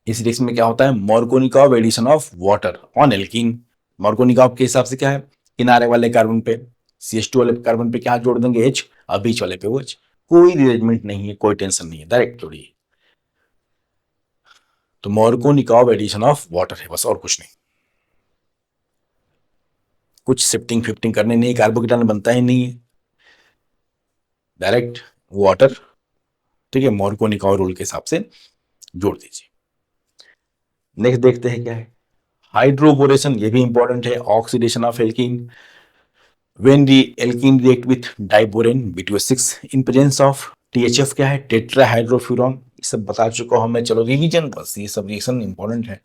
इस रिएक्शन में क्या होता है? Markovnikov addition of water on alkene. Markovnikov के हिसाब से क्या है? किनारे वाले कार्बन पे CH2 वाले कार्बन पे क्या जोड़ देंगे? H, और बीच वाले पे OH। कोई रिअरेंजमेंट नहीं है, कोई टेंशन नहीं है, डायरेक्ट जोड़िए। तो मार्कोनिकॉव एडिशन ऑफ वाटर है बस, और कुछ नहीं। कुछ शिफ्टिंग फिफ्टिंग करने नहीं, कार्बोकेटायन बनता ही नहीं है, डायरेक्ट वाटर। ठीक है, मार्कोनिकॉव रूल के हिसाब से जोड़ दीजिए। नेक्स्ट देखते हैं क्या है, हाइड्रोबोरेशन। ये भी इंपॉर्टेंट है, oxidation of alkene. When the alkene react with diborane B2H6 in presence of THF, क्या है? टेट्राहाइड्रोफ्यूरॉन। ये सब बता चुका हूं मैं, चलो रिवीजन बस, ये सब रिएक्शन इंपॉर्टेंट है।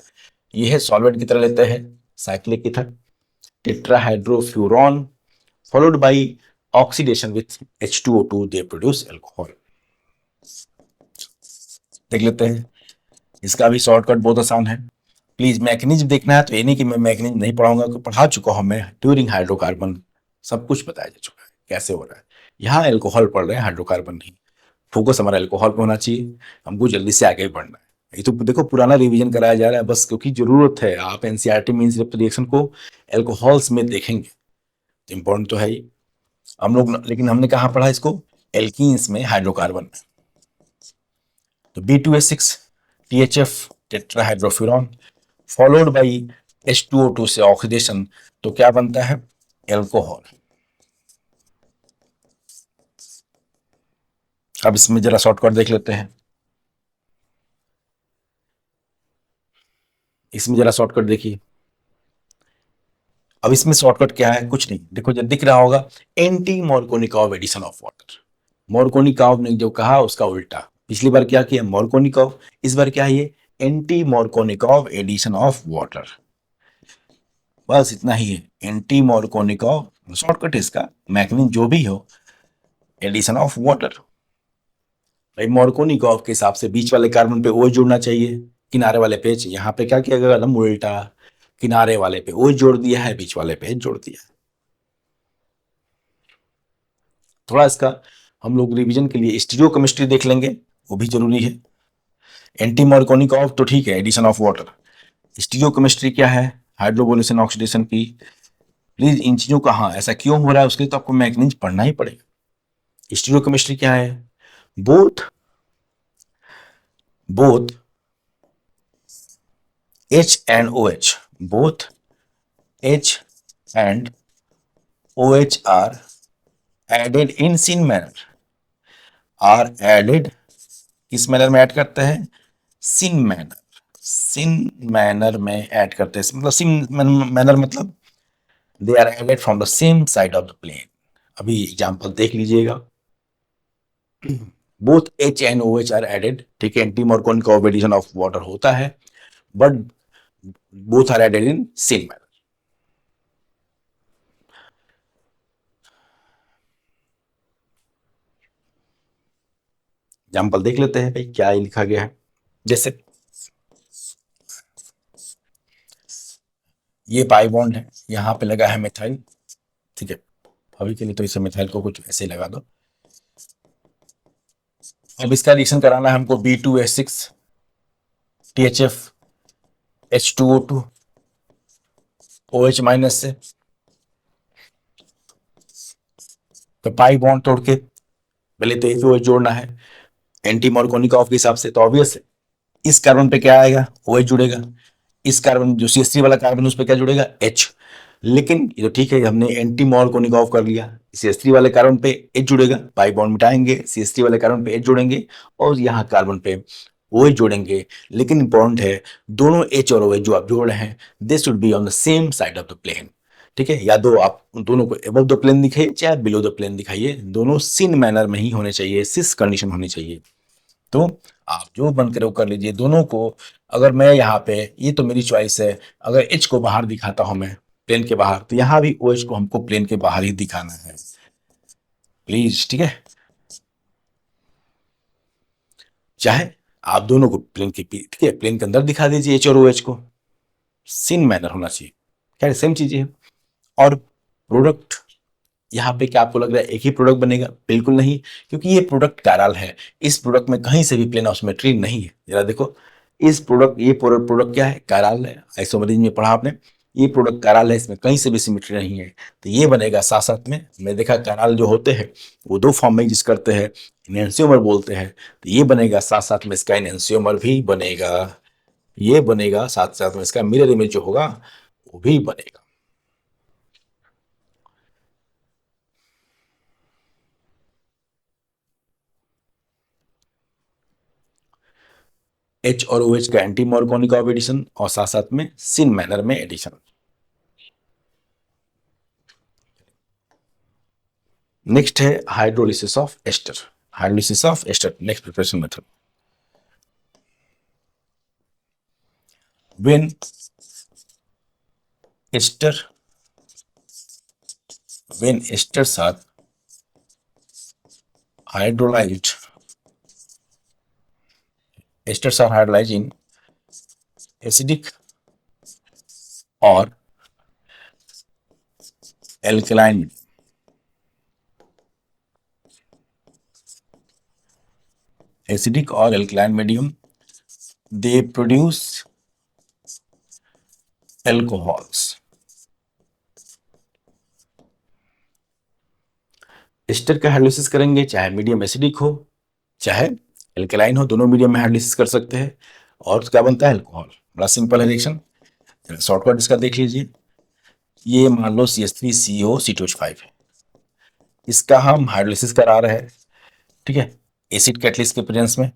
ये है सॉल्वेंट की तरह लेते हैं, cyclic ether, tetrahydrofuran followed by oxidation with H2O2, they produce alcohol। देख लेते हैं, इसका भी शॉर्टकट बहुत आसान है। प्लीज मैकेनिज्म देखना है तो ये नहीं कि मैं मैकेनिज्म नहीं पढ़ाऊंगा, पढ़ा चुका हूं मैं ड्यूरिंग हाइड्रोकार्बन, सब कुछ बताया जा चुका है कैसे हो रहा है। यहाँ एल्कोहल पढ़ रहे हैं, हाइड्रोकार्बन नहीं। फोकस हमारा एल्कोहल पे होना चाहिए, हमको जल्दी से आगे बढ़ना है। ये तो देखो पुराना रिवीजन कराया जा रहा है बस क्योंकि जरूरत है। आप एनसीईआरटी मींस रिएक्शन को एल्कोहल्स में देखेंगे तो इंपॉर्टेंट तो है ही। हम लोग लेकिन हमने कहाँ पढ़ा इसको, एल्कीन्स में, हाइड्रोकार्बन में। तो B2H6 THF tetrahydrofuran followed by H2O2 से ऑक्सीडेशन, तो क्या बनता है, एल्कोहल। अब इसमें जरा शॉर्टकट देख लेते हैं, इसमें जरा शॉर्टकट देखिए। अब इसमें शॉर्टकट क्या है, कुछ नहीं, देखो जब दिख रहा होगा anti Markovnikov addition of water. मोरकोनिकॉव ने जो कहा उसका उल्टा, पिछली बार क्या किया मोरकोनिकॉव, इस बार क्या है ये anti Markovnikov addition of water. बस इतना ही है, एंटी मोरकोनिकॉव शॉर्टकट है इसका, मैकेनिज्म जो भी हो, एडिशन ऑफ वाटर। भाई मोरकोनिकॉव के हिसाब से बीच वाले कार्बन पे ओ OH जुड़ना चाहिए, किनारे वाले पे H। यहाँ पे क्या किया गया एकदम उल्टा, किनारे वाले पे ओ OH जोड़ दिया है, बीच वाले पे H जोड़ दिया है। थोड़ा इसका हम लोग रिवीजन के लिए स्टीरियोकेमिस्ट्री देख लेंगे, वो भी जरूरी है। एंटी मोरकोनिकॉव तो ठीक है, एडिशन ऑफ वाटर। स्टीरियोकेमिस्ट्री क्या है, हाइड्रोबोलेशन ऑक्सीडेशन की। प्लीज इन चीजों का, हाँ ऐसा क्यों हो रहा है उसके लिए तो आपको मैकेनिज्म पढ़ना ही पड़ेगा। स्टीरियोकेमिस्ट्री क्या है, both both H and OH, both H and OH are added in syn manner, are added किस मैनर में ऐड करते हैं, सिन मैनर, सिन मैनर में ऐड करते हैं, मतलब सिन मैनर मतलब they are added from the same side of the plane. अभी एग्जांपल देख लीजिएगा, both H and OH are added, ठीक है, anti Markovnikov addition of water होता है, but both are added in same manner. Example देख लेते हैं भाई क्या लिखा गया है। जैसे ये पाई बॉन्ड है, यहाँ पे लगा है मिथाइल, ठीक है, अभी के लिए तो इसे मिथाइल को कुछ ऐसे लगा दो। अब इसका रिएक्शन कराना है हमको B2H6 THF H2O2 OH minus से, तो पाई बॉन्ड तोड़ के पहले तो एक OH जोड़ना है एंटी मोरकोनिकॉव के हिसाब से, तो ऑब्वियस है इस कार्बन पे क्या आएगा, OH जुड़ेगा, इस कार्बन जो CH3 वाला कार्बन उस पर क्या जुड़ेगा, H। लेकिन ये तो ठीक है, हमने एंटी मोरकोनिकॉव कर लिया, CH3 वाले कार्बन पे H जुड़ेगा, पाई बॉन्ड मिटाएंगे, CH3 वाले कार्बन पे H जोड़ेंगे और यहाँ कार्बन पे OH जोड़ेंगे। लेकिन इंपॉर्टेंट है दोनों H और OH जो आप जोड़ रहे हैं they should be on the same side of the plane, ठीक है, या दो आप दोनों को अबव द प्लेन दिखाइए चाहे बिलो द प्लेन दिखाइए, दोनों सिन मैनर में ही होने चाहिए, सिस कंडीशन होनी चाहिए। तो आप जो बन करे वो कर लीजिए दोनों को। अगर मैं यहाँ पे, ये तो मेरी चॉइस है, अगर H को बाहर दिखाता हूं मैं प्लेन के बाहर, तो यहाँ भी OH को हमको प्लेन के बाहर ही दिखाना है प्लीज, ठीक है। चाहे आप दोनों को प्लेन के, ठीक है, प्लेन के अंदर दिखा दीजिए H और OH को, सिन मैनर होना चाहिए, खैर सेम चीजें है। और प्रोडक्ट, यहाँ पे क्या आपको लग रहा है एक ही प्रोडक्ट बनेगा, बिल्कुल नहीं, क्योंकि ये प्रोडक्ट कैरल है, इस प्रोडक्ट में कहीं से भी प्लेन ऑफ सिमेट्री नहीं है। जरा देखो इस प्रोडक्ट, ये प्रोडक्ट क्या है, कैरल है, आइसोमेरिज्म में पढ़ा आपने, ये प्रोडक्ट कैरल है, इसमें कहीं से भी सिमेट्री नहीं है, तो ये बनेगा साथ साथ में। मैं देखा कैरल जो होते हैं वो दो फॉर्म में एग्जिस्ट करते हैं, एनेंसियोमर बोलते हैं, तो ये बनेगा साथ साथ में इसका एनेंसियोमर भी बनेगा, ये बनेगा साथ साथ में इसका मिरर इमेज जो होगा वो भी बनेगा। H और OH का एंटी मोरकोनिकॉव एडिशन और साथ साथ में सिन मैनर में एडिशन। नेक्स्ट है hydrolysis of ester, hydrolysis of ester next preparation method. When ester, when esters are hydrolyzed, esters are hydrolyzed in acidic और एल्कलाइन एसिडिक और alkaline medium they produce alcohols. Ester का hydrolysis करेंगे, चाहे medium acidic हो चाहे alkaline हो, दोनों medium में हाइड्रोलिसिस कर सकते हैं और क्या बनता है एल्कोहल। बड़ा सिंपल है रिएक्शन, शॉर्टकट इसका देख लीजिए। ये मान लो CH3CO C2H5 है, इसका हम हाइड्रोलिसिस करा रहे हैं, ठीक है, एसिड कैटलिस्ट के प्रेजेंस में,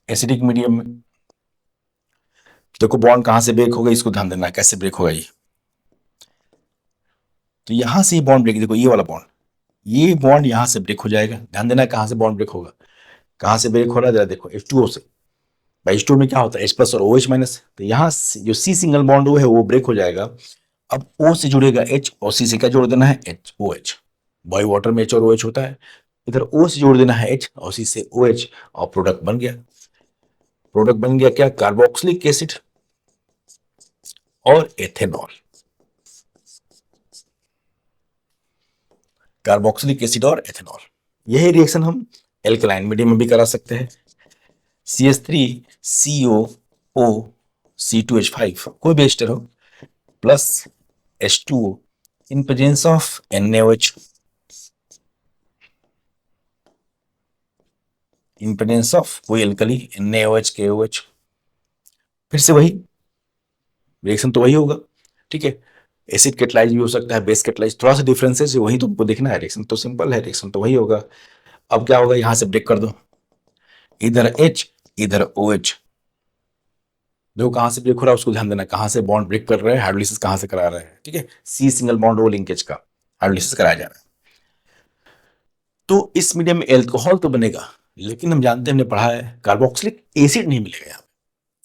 एसिडिक मीडियम में। देखो बॉन्ड कहां से ब्रेक होगा, इसको ध्यान देना कैसे ब्रेक होगा ये। तो यहां से ये बॉन्ड ब्रेक, देखो ये वाला बॉन्ड, ये बॉन्ड यहां से ब्रेक हो जाएगा। ध्यान देना कहां से बॉन्ड ब्रेक होगा, कहां से ब्रेक हो रहा है जरा देखो, H2O से। भाई H2O में क्या होता है, H प्लस और OH माइनस, तो यहाँ जो C सिंगल बॉन्ड वो है वो ब्रेक हो जाएगा। अब O से जुड़ेगा H और C से क्या जोड़ देना है, OH। बॉय वाटर में H और OH होता है, इधर O से जोड़ देना है H और C से OH और प्रोडक्ट बन गया। प्रोडक्ट बन गया क्या, कार्बोक्सिलिक एसिड और एथेनॉल। कार्बोक्सिलिक एसिड और एथेनॉल, यही रिएक्शन हम एल्कलाइन मीडियम में भी करा सकते हैं। CH3COO C2H5 कोई भी एस्टर हो plus H2O in presence of NaOH, in presence of कोई एल्कली NaOH KOH, फिर से वही रिएक्शन तो वही होगा, ठीक है। एसिड कैटलाइज भी हो सकता है, बेस कैटलाइज, थोड़ा सा डिफरेंसेस वही तुमको देखना है। रिएक्शन तो सिंपल है, रिएक्शन तो वही होगा। अब क्या होगा, यहां से ब्रेक कर दो, इधर H इधर OH, देखो कहां से ब्रेक हो रहा है उसको ध्यान देना, कहां से बॉन्ड ब्रेक कर रहे हैं, हाइड्रोलिसिस कहां से करा रहे हैं, ठीक है। C single bond O linkage का हाइड्रोलिसिस कराया जा रहा है। तो इस मीडियम में एल्कोहल तो बनेगा, लेकिन हम जानते हैं, हमने पढ़ा है, कार्बोक्सिलिक एसिड नहीं मिलेगा।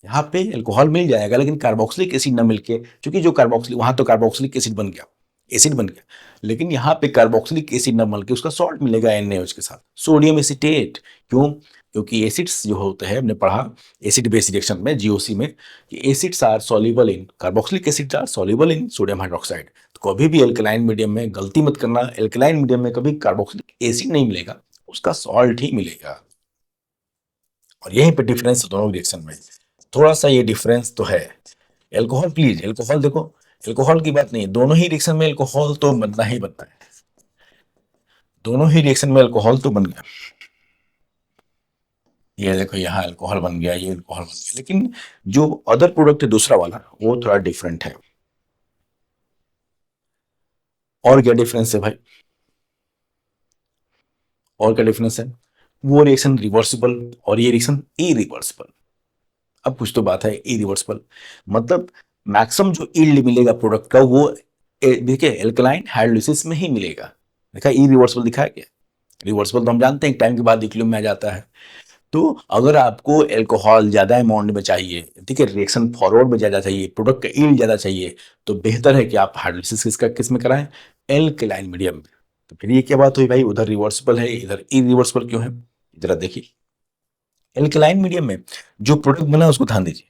यहाँ पे एल्कोहल मिल जाएगा लेकिन कार्बोक्सिलिक एसिड ना मिलके, क्योंकि जो कार्बोक्सिलिक वहां तो कार्बोक्सिलिक एसिड बन गया, एसिड बन गया, लेकिन यहाँ पे कार्बोक्सिलिक एसिड ना मिलके उसका सॉल्ट मिलेगा NaOH के साथ, सोडियम एसीटेट। क्यों, क्योंकि एसिड्स जो होते हैं, हमने पढ़ा एसिड बेस रिएक्शन में GOC में कि acids are soluble in, carboxylic acid are soluble in sodium hydroxide. तो कभी भी एल्कलाइन मीडियम में गलती मत करना, एल्कलाइन मीडियम में कभी कार्बोक्सिलिक एसिड नहीं मिलेगा, उसका सॉल्ट ही मिलेगा। और यहीं पे डिफरेंस दोनों रिएक्शन में, थोड़ा सा ये डिफरेंस तो है। एल्कोहल प्लीज, एल्कोहल देखो, एल्कोहल की बात नहीं, दोनों ही रिएक्शन में एल्कोहल तो बनना ही बनता है, दोनों ही रिएक्शन में एल्कोहल तो बन गया। ये देखो यहाँ एल्कोहल बन गया, ये एल्कोहल बन गया, लेकिन जो अदर प्रोडक्ट है दूसरा वाला वो थोड़ा डिफरेंट है। और क्या डिफरेंस है भाई, और क्या डिफरेंस है, वो रिएक्शन रिवर्सिबल और ये रिएक्शन इरिवर्सिबल। अब कुछ तो बात है, इरिवर्सिबल मतलब मैक्सिमम जो यील्ड मिलेगा प्रोडक्ट का वो देखिए एल्कलाइन हाइड्रोलिसिस में ही मिलेगा। देखा इरिवर्सिबल दिखा है क्या, रिवर्सिबल तो हम जानते हैं टाइम के बाद इक्विलिब्रियम में आ जाता है। तो अगर आपको एल्कोहल ज्यादा अमाउंट में चाहिए, ठीक है, रिएक्शन फॉरवर्ड में ज्यादा चाहिए, प्रोडक्ट का यील्ड ज्यादा चाहिए, तो बेहतर है कि आप हाइड्रोलिसिस किसका किस में कराएं, एल्कलाइन मीडियम में। तो फिर ये क्या बात हुई भाई, उधर रिवर्सिबल है इधर इरिवर्सिबल क्यों है, जरा देखिए। एल्कलाइन मीडियम में जो प्रोडक्ट बना है उसको ध्यान दीजिए,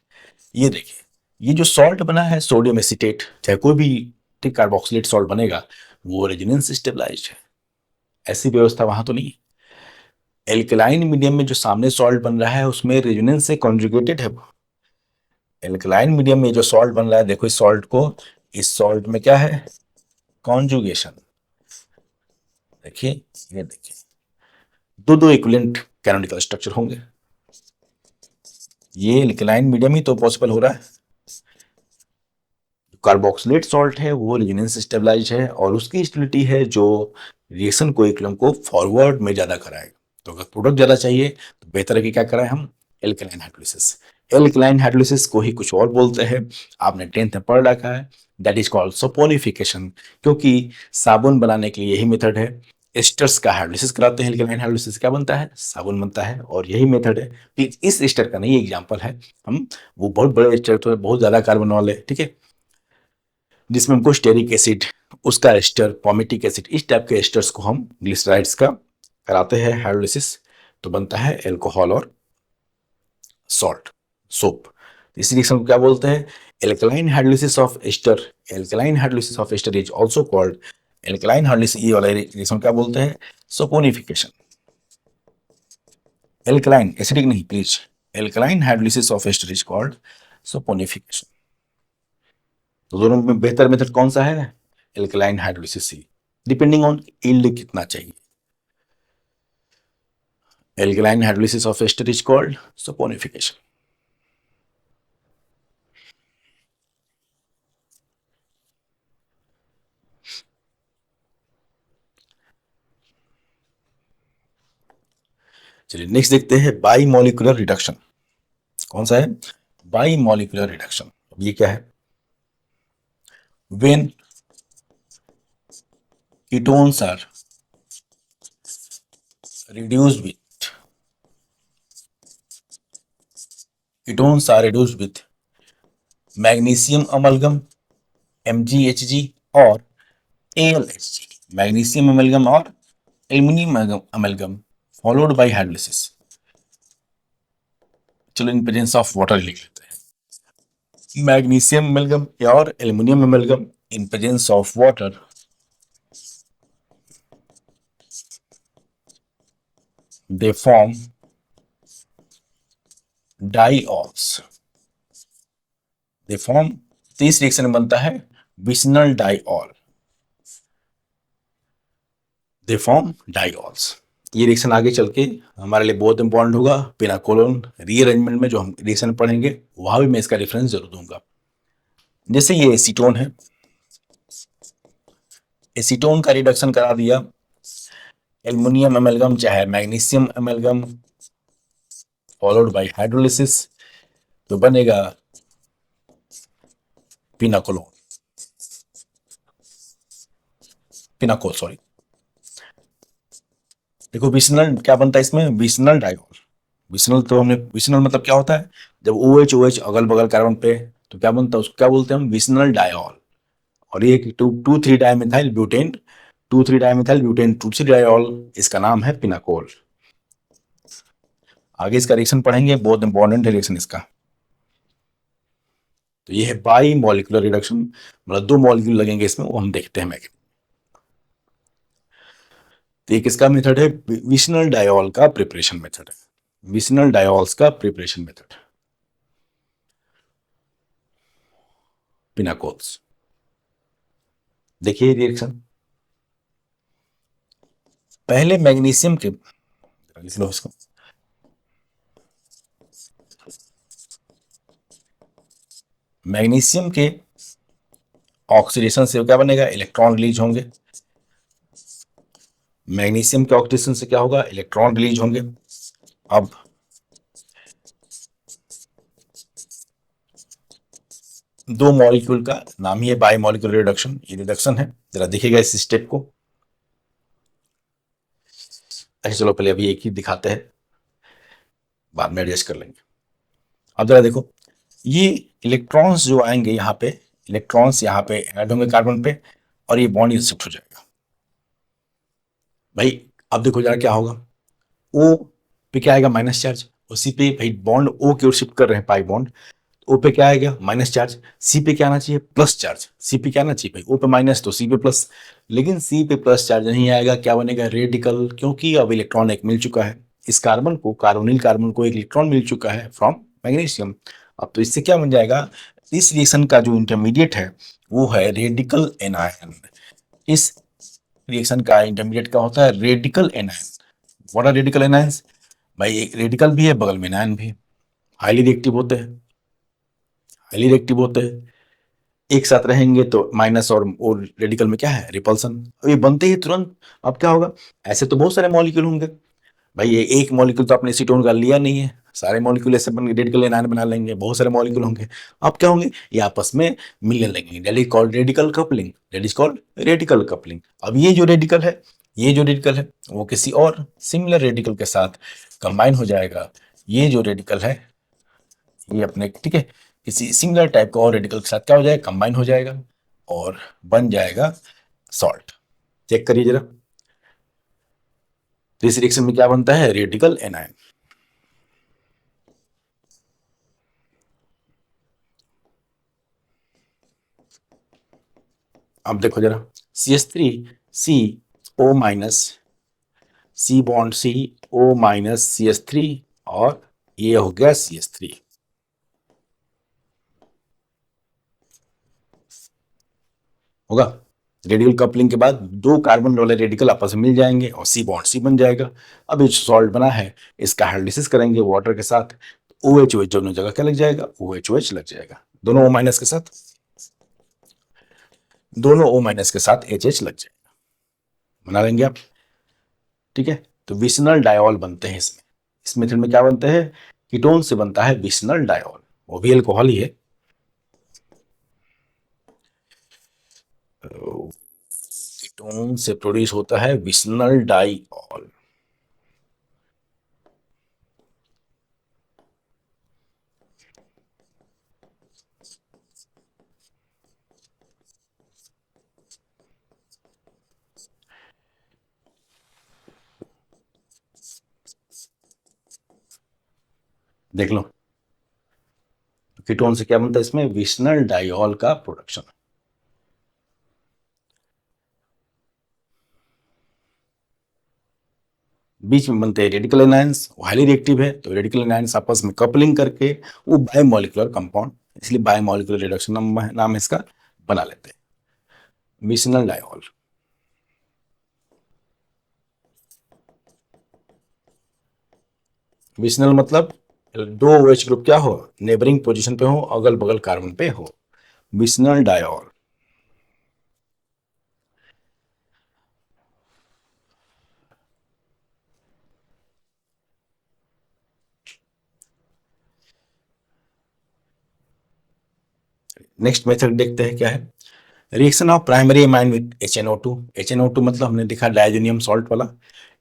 ये देखिए, ये जो सॉल्ट बना है सोडियम एसीटेट, चाहे कोई भी ठीक कार्बोक्सिलेट सॉल्ट बनेगा, वो रेजोनेंस स्टेबलाइज्ड है, ऐसी व्यवस्था वहां तो नहीं है। एल्कलाइन मीडियम में जो सामने सॉल्ट बन रहा है उसमें रेजोनेंस से कॉन्जुगेटेड है वो। एल्कलाइन मीडियम में जो सॉल्ट बन रहा है, देखो इस सॉल्ट को, इस सॉल्ट में क्या है, कॉन्जुगेशन। देखिए, ये देखिए, दो दो इक्विवेलेंट कैनोनिकल स्ट्रक्चर होंगे, ये एल्कलाइन मीडियम ही तो पॉसिबल हो रहा है। कार्बोक्सिलेट सॉल्ट है वो रेजोनेंस स्टेबलाइज है और उसकी स्टेबिलिटी है जो रिएक्शन को इक्विलिब्रियम को फॉरवर्ड में ज्यादा कराएगा। तो अगर प्रोडक्ट ज्यादा चाहिए तो बेहतर है कि क्या कराएं हम, एल्कलाइन हाइड्रोलिसिस। एल्कलाइन हाइड्रोलिसिस को ही कुछ और बोलते हैं, आपने 10th में पढ़ रखा है, दैट इज कॉल्ड सपोनिफिकेशन, क्योंकि साबुन बनाने के लिए यही मेथड है, एस्टर्स का हाइड्रोलिसिस कराते हैं, एल्कलाइन हाइड्रोलिसिस क्या बनता है, साबुन बनता है, और यही मेथड है। इस एस्टर का नहीं एग्जांपल है, हम वो बहुत बड़े एस्टर तो बहुत ज्यादा कार्बन वाले, ठीक है, जिसमें हमको स्टेरिक एसिड, उसका एस्टर, पॉमिटिक एसिड, इस टाइप के एस्टर्स को हम ग्लिसराइड्स का कराते हैं हाइड्रोलिसिस, तो बनता है एल्कोहल और सॉल्ट। सोप। इस रिएक्शन को क्या बोलते हैं? Alkaline hydrolysis of ester. Alkaline hydrolysis of ester is also called alkaline hydrolysis. ये वाला रिएक्शन क्या बोलते हैं? सपोनिफिकेशन। एल्कलाइन, एसिडिक नहीं please. Alkaline hydrolysis of ester is called saponification. तो दोनों में बेहतर मेथड कौन सा है? एल्कलाइन हाइड्रोलिसिस ही, डिपेंडिंग ऑन यील्ड कितना चाहिए। Alkaline hydrolysis of ester is called saponification. चलिए नेक्स्ट देखते हैं बाई मॉलिक्यूलर रिडक्शन। कौन सा है? Bimolecular reduction. ये क्या है? When ketones are reduced with ketones are reduced with magnesium amalgam MgHg और AlHg, मैग्नीशियम अमेलगम और aluminium amalgam followed by hydrolysis. चलो इन प्रेजेंस ऑफ वाटर लिख लेते हैं। मैग्नीशियम अमेलगम और aluminium amalgam in presence of water they form diols। they form, तो इस reaction में बनता है विशनल डाइऑल। they form diols। ये रिएक्शन आगे चल के हमारे लिए बहुत इंपॉर्टेंट होगा। पिनाकोलोन रीअरेंजमेंट में जो हम रिएक्शन पढ़ेंगे वहां भी मैं इसका रेफरेंस जरूर दूंगा। जैसे ये एसीटोन है, एसीटोन का रिडक्शन करा दिया एल्युमिनियम अमेलगम चाहे magnesium amalgam followed by hydrolysis, तो बनेगा पिनाकोलोन, पिनाकोल सॉरी। देखो विशनल क्या बनता है इसमें? विशनल डाइऑल। विशनल तो हमने, विशनल मतलब क्या होता है? जब OH OH अगल बगल कार्बन पे तो क्या बनता है? उसको क्या बोलते हैं हम? विशनल डाइऑल। और ये 2,3 dimethyl butane, 2,3 dimethyl butane 2,3 diol, इसका नाम है पिनाकोल। आगे इसका रिएक्शन पढ़ेंगे, बहुत इंपॉर्टेंट है रिएक्शन इसका। तो ये है बाई मॉलिक्यूलर रिडक्शन, मतलब दो मॉलिक्यूल लगेंगे इसमें, वो हम देखते हैं। तो एक इसका मेथड है विशनल डाइऑल का प्रिपरेशन मेथड है, विशनल डाइऑल्स का प्रिपरेशन मेथड, पिनाकोल्स। देखिए रिएक्शन, पहले मैग्नीशियम के, लिख लो इसको, मैग्नीशियम के ऑक्सीडेशन से क्या बनेगा? इलेक्ट्रॉन रिलीज होंगे। मैग्नीशियम के ऑक्सीडेशन से क्या होगा? इलेक्ट्रॉन रिलीज होंगे। अब दो मॉलिक्यूल का नाम ही है बाई मॉलिक्यूलर रिडक्शन, ये रिडक्शन है। जरा देखिएगा इस स्टेप को। अच्छा चलो पहले अभी एक ही दिखाते हैं, बाद में एडजस्ट कर लेंगे। अब जरा देखो, ये इलेक्ट्रॉन्स जो आएंगे यहाँ पे, इलेक्ट्रॉन्स यहाँ पे ऐड होंगे कार्बन पे और ये बॉन्ड शिफ्ट हो जाएगा। भाई अब देखो जरा क्या होगा, ओ पे क्या आएगा? Minus charge. उसी पे भाई बॉन्ड ओ की ओर शिफ्ट कर रहे हैं, पाई बॉन्ड, ओ पे क्या आएगा? Minus charge. सी पे क्या आना चाहिए? Plus charge. सी पे क्या आना चाहिए भाई? ओ पे माइनस तो सी पे प्लस, लेकिन सी पे प्लस चार्ज नहीं आएगा। क्या बनेगा? रेडिकल, क्योंकि अब इलेक्ट्रॉन एक मिल चुका है इस कार्बन को, कार्बोनिल कार्बन को एक इलेक्ट्रॉन मिल चुका है फ्रॉम मैग्नीशियम। अब तो इससे क्या बन जाएगा? इस रिएक्शन का जो इंटरमीडिएट है वो है रेडिकल एनायन। इस रिएक्शन का इंटरमीडिएट क्या होता है? Radical anion. What are radical anions? भाई एक रेडिकल भी है, बगल में एनायन भी, हाईली रिएक्टिव होते हैं, हाईली रिएक्टिव होते हैं, एक साथ रहेंगे तो माइनस और रेडिकल में क्या है? रिपल्सन। अब ये बनते ही तुरंत अब क्या होगा? ऐसे तो बहुत सारे मॉलिक्यूल होंगे भाई, ये एक मॉलिक्यूल तो आपने एसीटोन का लिया नहीं है, सारे मॉलिक्यूल ऐसे बन रेडिकल एनायन बना लेंगे, बहुत सारे मॉलिक्यूल होंगे। अब क्या होंगे? ये आपस में मिलने लगेंगे, that is called radical coupling, that is called radical coupling. अब ये जो रेडिकल है, ये जो रेडिकल है वो किसी और सिमिलर रेडिकल के साथ कंबाइन हो जाएगा। ये जो रेडिकल है ये अपने, ठीक है, किसी सिमिलर टाइप का और रेडिकल के साथ क्या हो जाएगा? कंबाइन हो जाएगा और बन जाएगा सॉल्ट। चेक करिए जरा, तो इस रिएक्शन में क्या बनता है? Radical anion. अब देखो जरा, CH3 C O minus, C bond C O minus CH3, और ये हो गया CH3। होगा, रेडिकल कपलिंग के बाद दो कार्बन वाले रेडिकल आपस में मिल जाएंगे और C बॉन्ड C बन जाएगा। अब ये सॉल्ट बना है, इसका हाइड्रोलिसिस करेंगे वाटर के साथ, OH OH दोनों जगह क्या लग जाएगा, OH OH लग जाएगा, दोनों O माइनस के साथ, दोनों O माइनस के साथ HH लग जाएगा, बना लेंगे आप। ठीक है, तो विसिनल डायोल बनते हैं इसमें। इस मेथड में क्या बनते हैं, कीटोन से बनता है विसिनल डायोल, वो भी अल्कोहल ही है। कीटोन से प्रोड्यूस होता है विसिनल डाइऑल। देख लो, कीटोन से क्या बनता है, इसमें विसिनल डाइऑल का प्रोडक्शन। बीच में बनते हैं रेडिकल एनायंस, वो हाईली रिएक्टिव है, तो रेडिकल एनायंस आपस में कपलिंग करके वो बायोमोलिकुलर कंपाउंड, इसलिए बायोमोलिकुलर रिडक्शन नाम इसका बना लेते हैं, विसिनल डाइऑल। विसिनल मतलब दो OH ग्रुप क्या हो, नेबरिंग पोजीशन पे हो, अगल बगल कार्बन पे हो, विसिनल डाइऑल। नेक्स्ट मेथड देखते हैं क्या है, reaction of primary amine with HNO2। HNO2 मतलब हमने देखा डायजोनियम सॉल्ट वाला,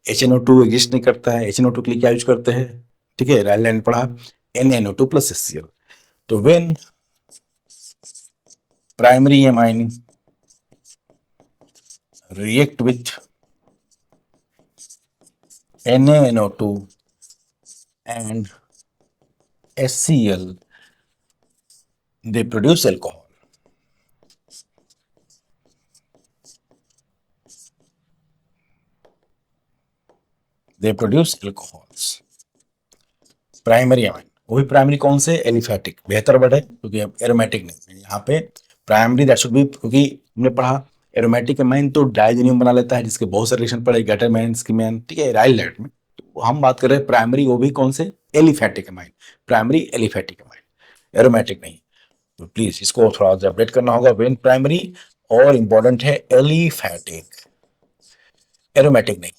HNO2 एग्जिस्ट नहीं करता है, HNO2 के लिए क्या यूज करते हैं, ठीक है, राइट लाइन पढ़ा, NaNO2 प्लस HCl। तो when primary amine react with NaNO2 and HCl, they produce alcohol. They produce alcohols. Primary amine, वो भी प्राइमरी कौन से, एलिफेटिक, बेहतर वर्ड है क्योंकि एरोमेटिक नहीं यहाँ पे प्राइमरी, दैट शुड बी, क्योंकि हमने पढ़ा एरोमेटिक एमाइन तो डायजोनियम बना लेता है जिसके बहुत सारे रिएक्शन पड़े, गैटरमैन, स्कीमैन, ठीक है, राइल लाइट में। तो हम बात कर रहे हैं प्राइमरी, वो भी कौन से, aliphatic amine, primary aliphatic amine, aromatic नहीं। तो प्लीज इसको थोड़ा सा अपडेट करना होगा, वेन प्राइमरी, और इंपॉर्टेंट है एलिफेटिक, एरोमेटिक नहीं।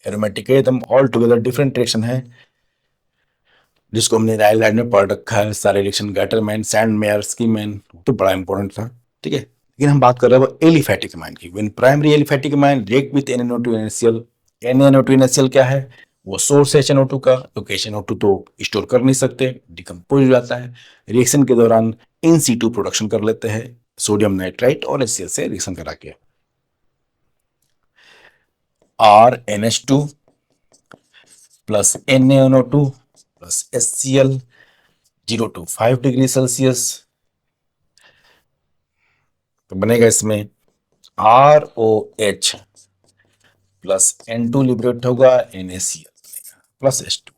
एरोमेटिक है एकदम ऑल टुगेदर डिफरेंट रिएक्शन है, जिसको हमने रायल लाइट में पढ़ रखा है, सारे रिएक्शन, गैटरमैन, सैंडमेयर, स्कीमैन, तो बड़ा इंपॉर्टेंट था, ठीक है। लेकिन हम बात कर रहे हैं एलिफेटिक एमाइन की, when primary aliphatic amine react with NaNO2 NaCl। NaNO2 NaCl क्या है, वो सोर्स है HNO2 का, क्योंकि HNO2 तो स्टोर कर नहीं सकते, डिकम्पोज हो जाता है, रिएक्शन के दौरान इन situ प्रोडक्शन कर लेते हैं सोडियम नाइट्राइट और HCl से रिएक्शन करा के, RNH2 plus NaNO2 plus HCl 0 to 5 degree Celsius, तो बनेगा इसमें ROH प्लस N2 लिबरेट होगा, NaCl प्लस H2।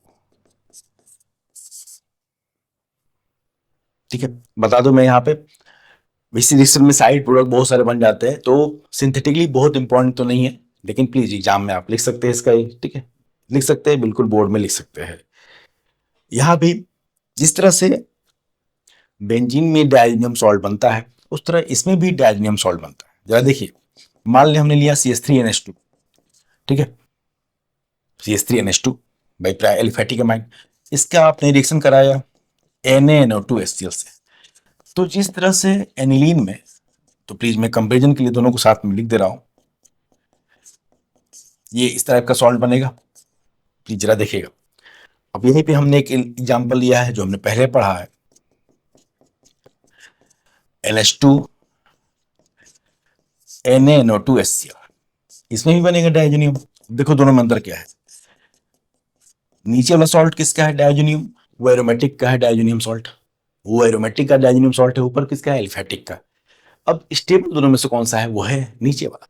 ठीक है, बता दूं मैं यहाँ पे, इसी रिएक्शन में साइड प्रोडक्ट बहुत सारे बन जाते हैं, तो सिंथेटिकली बहुत इंपॉर्टेंट तो नहीं है, लेकिन प्लीज एग्जाम में आप लिख सकते हैं इसका, ठीक है, लिख सकते हैं, बिल्कुल बोर्ड में लिख सकते हैं। यहाँ भी जिस तरह से बेंजीन में डायजोनियम सॉल्ट बनता है, उस तरह इसमें भी डायजोनियम सॉल्ट बनता है। जरा देखिए, मान लिया हमने लिया CH3NH2, ठीक है, CH3NH2 बाई एलिफेटिक एमाइन, इसका आपने रिएक्शन कराया NaNO2HCl से, तो जिस तरह से एनिलीन में, तो प्लीज मैं कंपेरिजन के लिए दोनों को साथ में लिख दे रहा हूं, ये इस टाइप का सॉल्ट बनेगा, प्लीज जरा देखिएगा। अब यहीं पे हमने एक एग्जांपल लिया है जो हमने पहले पढ़ा है, NH2 NaNO2HCl, इसमें भी बनेगा डायजोनियम। देखो दोनों में अंतर क्या है, नीचे वाला सॉल्ट किसका है, डायजोनियम, वो एरोमेटिक का है डायजोनियम सॉल्ट, वो एरोमेटिक का डायजोनियम सॉल्ट है, ऊपर किसका है, एलिफेटिक का। अब स्टेबल दोनों में से कौन सा है, वो है नीचे वाला,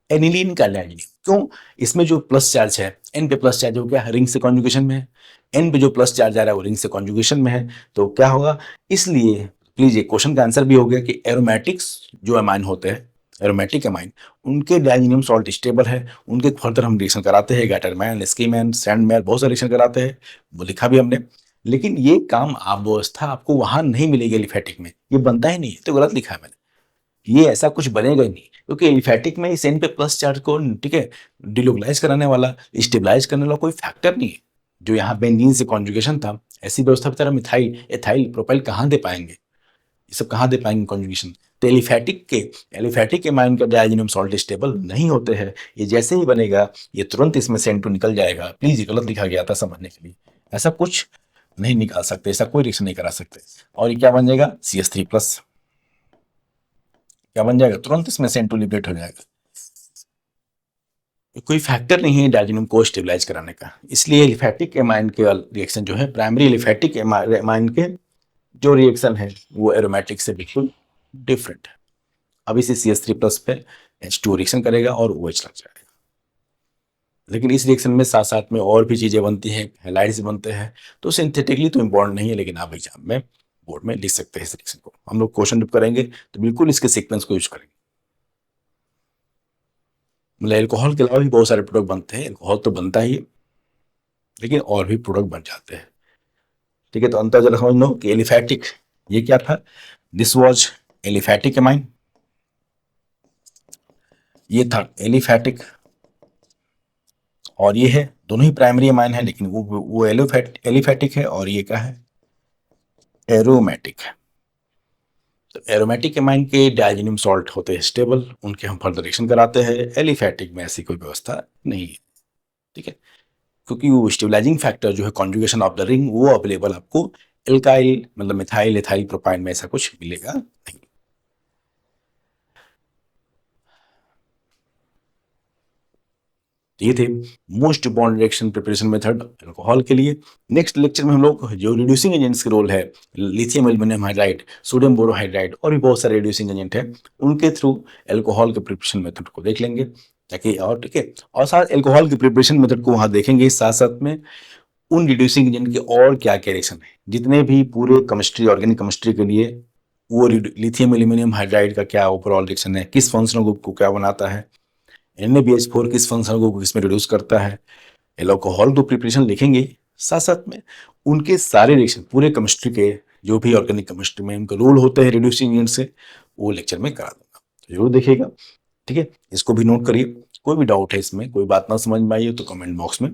एनिलीन का डायजीनियम। क्यों? इसमें जो प्लस चार्ज है, एन पे प्लस चार्ज हो गया, रिंग से कॉन्जुगेशन में है, एन पे जो प्लस चार्ज आ रहा है वो रिंग से कॉन्जुगेशन में है, तो क्या होगा, इसलिए प्लीज ये क्वेश्चन का आंसर भी हो गया कि एरोमेटिक्स जो अमाइन होते हैं, एरोमेटिक अमाइन, उनके डायजीनियम सॉल्ट स्टेबल है, उनके फर्दर हम रिएक्शन कराते हैं, गैटरमैन, स्कीमैन, सैंडमैन, बहुत सारे रिएक्शन कराते हैं, वो लिखा भी हमने। लेकिन ये काम आप व्यवस्था आपको वहां नहीं मिलेगी एलिफेटिक में, ये बनता ही नहीं है, तो गलत लिखा है मैंने, ये ऐसा कुछ बनेगा ही नहीं, क्योंकि एलिफेटिक में इस एन पे प्लस चार्ज को, ठीक है, डिलोकलाइज कराने वाला, स्टेबलाइज करने वाला कोई फैक्टर नहीं है। जो यहाँ बेंजीन से कॉन्जुगेशन था, ऐसी व्यवस्था की तरह मिथाइल, एथाइल, प्रोपाइल कहाँ दे पाएंगे, ये सब कहाँ दे पाएंगे कॉन्जुगेशन। तो एलिफेटिक एमाइन का डायजीनियम सॉल्ट स्टेबल नहीं होते हैं, ये जैसे ही बनेगा ये तुरंत इसमें से N2 निकल जाएगा। प्लीज, ये गलत लिखा गया था समझने के लिए, ऐसा कुछ नहीं निकाल सकते, ऐसा कोई रिएक्शन नहीं करा सकते। और ये क्या बन जाएगा, CH3+, क्या बन जाएगा, तुरंत इसमें से N2 लिबरेट हो जाएगा। कोई फैक्टर नहीं है डायजीनियम को स्टेबलाइज कराने का, इसलिए एलिफेटिक एमाइन के रिएक्शन जो है, प्राइमरी एलिफेटिक एमाइन के जो रिएक्शन है वो एरोमेटिक से बिल्कुल डिफरेंट है। अब इसे CH3+ पे H2 रिएक्शन करेगा और OH लग जाएगा। लेकिन इस रिएक्शन में साथ साथ में और भी चीजें बनती हैं, हैलाइड्स बनते हैं, तो सिंथेटिकली तो इंपॉर्टेंट नहीं है, लेकिन आप एग्जाम में बोर्ड में लिख सकते हैं इस रिएक्शन को। हम लोग क्वेश्चन जब करेंगे तो बिल्कुल इसके सीक्वेंस को यूज करेंगे। मतलब एल्कोहल के अलावा भी बहुत सारे प्रोडक्ट बनते हैं, एल्कोहल तो बनता ही है, लेकिन और भी प्रोडक्ट बन जाते हैं। ठीक है, तो अंतर जरा समझ लो कि एलिफेटिक ये क्या था, दिस वाज एलिफेटिक एमाइन, ये था एलिफेटिक, और ये है, दोनों ही प्राइमरी एमाइन है, लेकिन वो एलिफेटिक है, और ये क्या है, एरोमेटिक है। तो एरोमेटिक एमाइन के डायजीनियम सॉल्ट होते हैं स्टेबल, उनके हम फर्दर रिएक्शन कराते हैं। एलिफेटिक में ऐसी कोई व्यवस्था नहीं है, ठीक है, क्योंकि वो स्टेबलाइजिंग फैक्टर जो है कॉन्जुगेशन ऑफ द रिंग, वो अवेलेबल आपको एल्काइल, मतलब मिथाइल, एथाइल, प्रोपाइन में ऐसा कुछ मिलेगा नहीं। ये थे most bond reaction preparation method alcohol के लिए। नेक्स्ट लेक्चर में हम लोग जो रिड्यूसिंग एजेंट्स के रोल है, lithium aluminium hydride, sodium borohydride और भी बहुत सारे रिड्यूसिंग एजेंट है, उनके थ्रू अल्कोहल के प्रिपरेशन मेथड को देख लेंगे, ताकि, और ठीक है, और साथ अल्कोहल के प्रिपरेशन मेथड को वहां देखेंगे, साथ साथ में उन रिड्यूसिंग एजेंट के और क्या क्या रिएक्शन है, जितने भी पूरे केमिस्ट्री, ऑर्गेनिक केमिस्ट्री के लिए वो लिथियम एल्युमिनियम हाइड्राइड का क्या ओवरऑल रिएक्शन है, किस फंक्शनल ग्रुप को क्या बनाता है, NaBH4 किस फंक्शनल ग्रुप को किसमें रिड्यूस करता है, अल्कोहल तो प्रिपरेशन लिखेंगे, साथ साथ में उनके सारे रिएक्शन पूरे केमिस्ट्री के, जो भी ऑर्गेनिक केमिस्ट्री में उनका रोल होते हैं रिड्यूसिंग एजेंट से, वो लेक्चर में करा दूंगा, तो जरूर देखिएगा। ठीक है, इसको भी नोट करिए। कोई भी डाउट है इसमें, कोई बात ना समझ में आई हो तो कमेंट बॉक्स में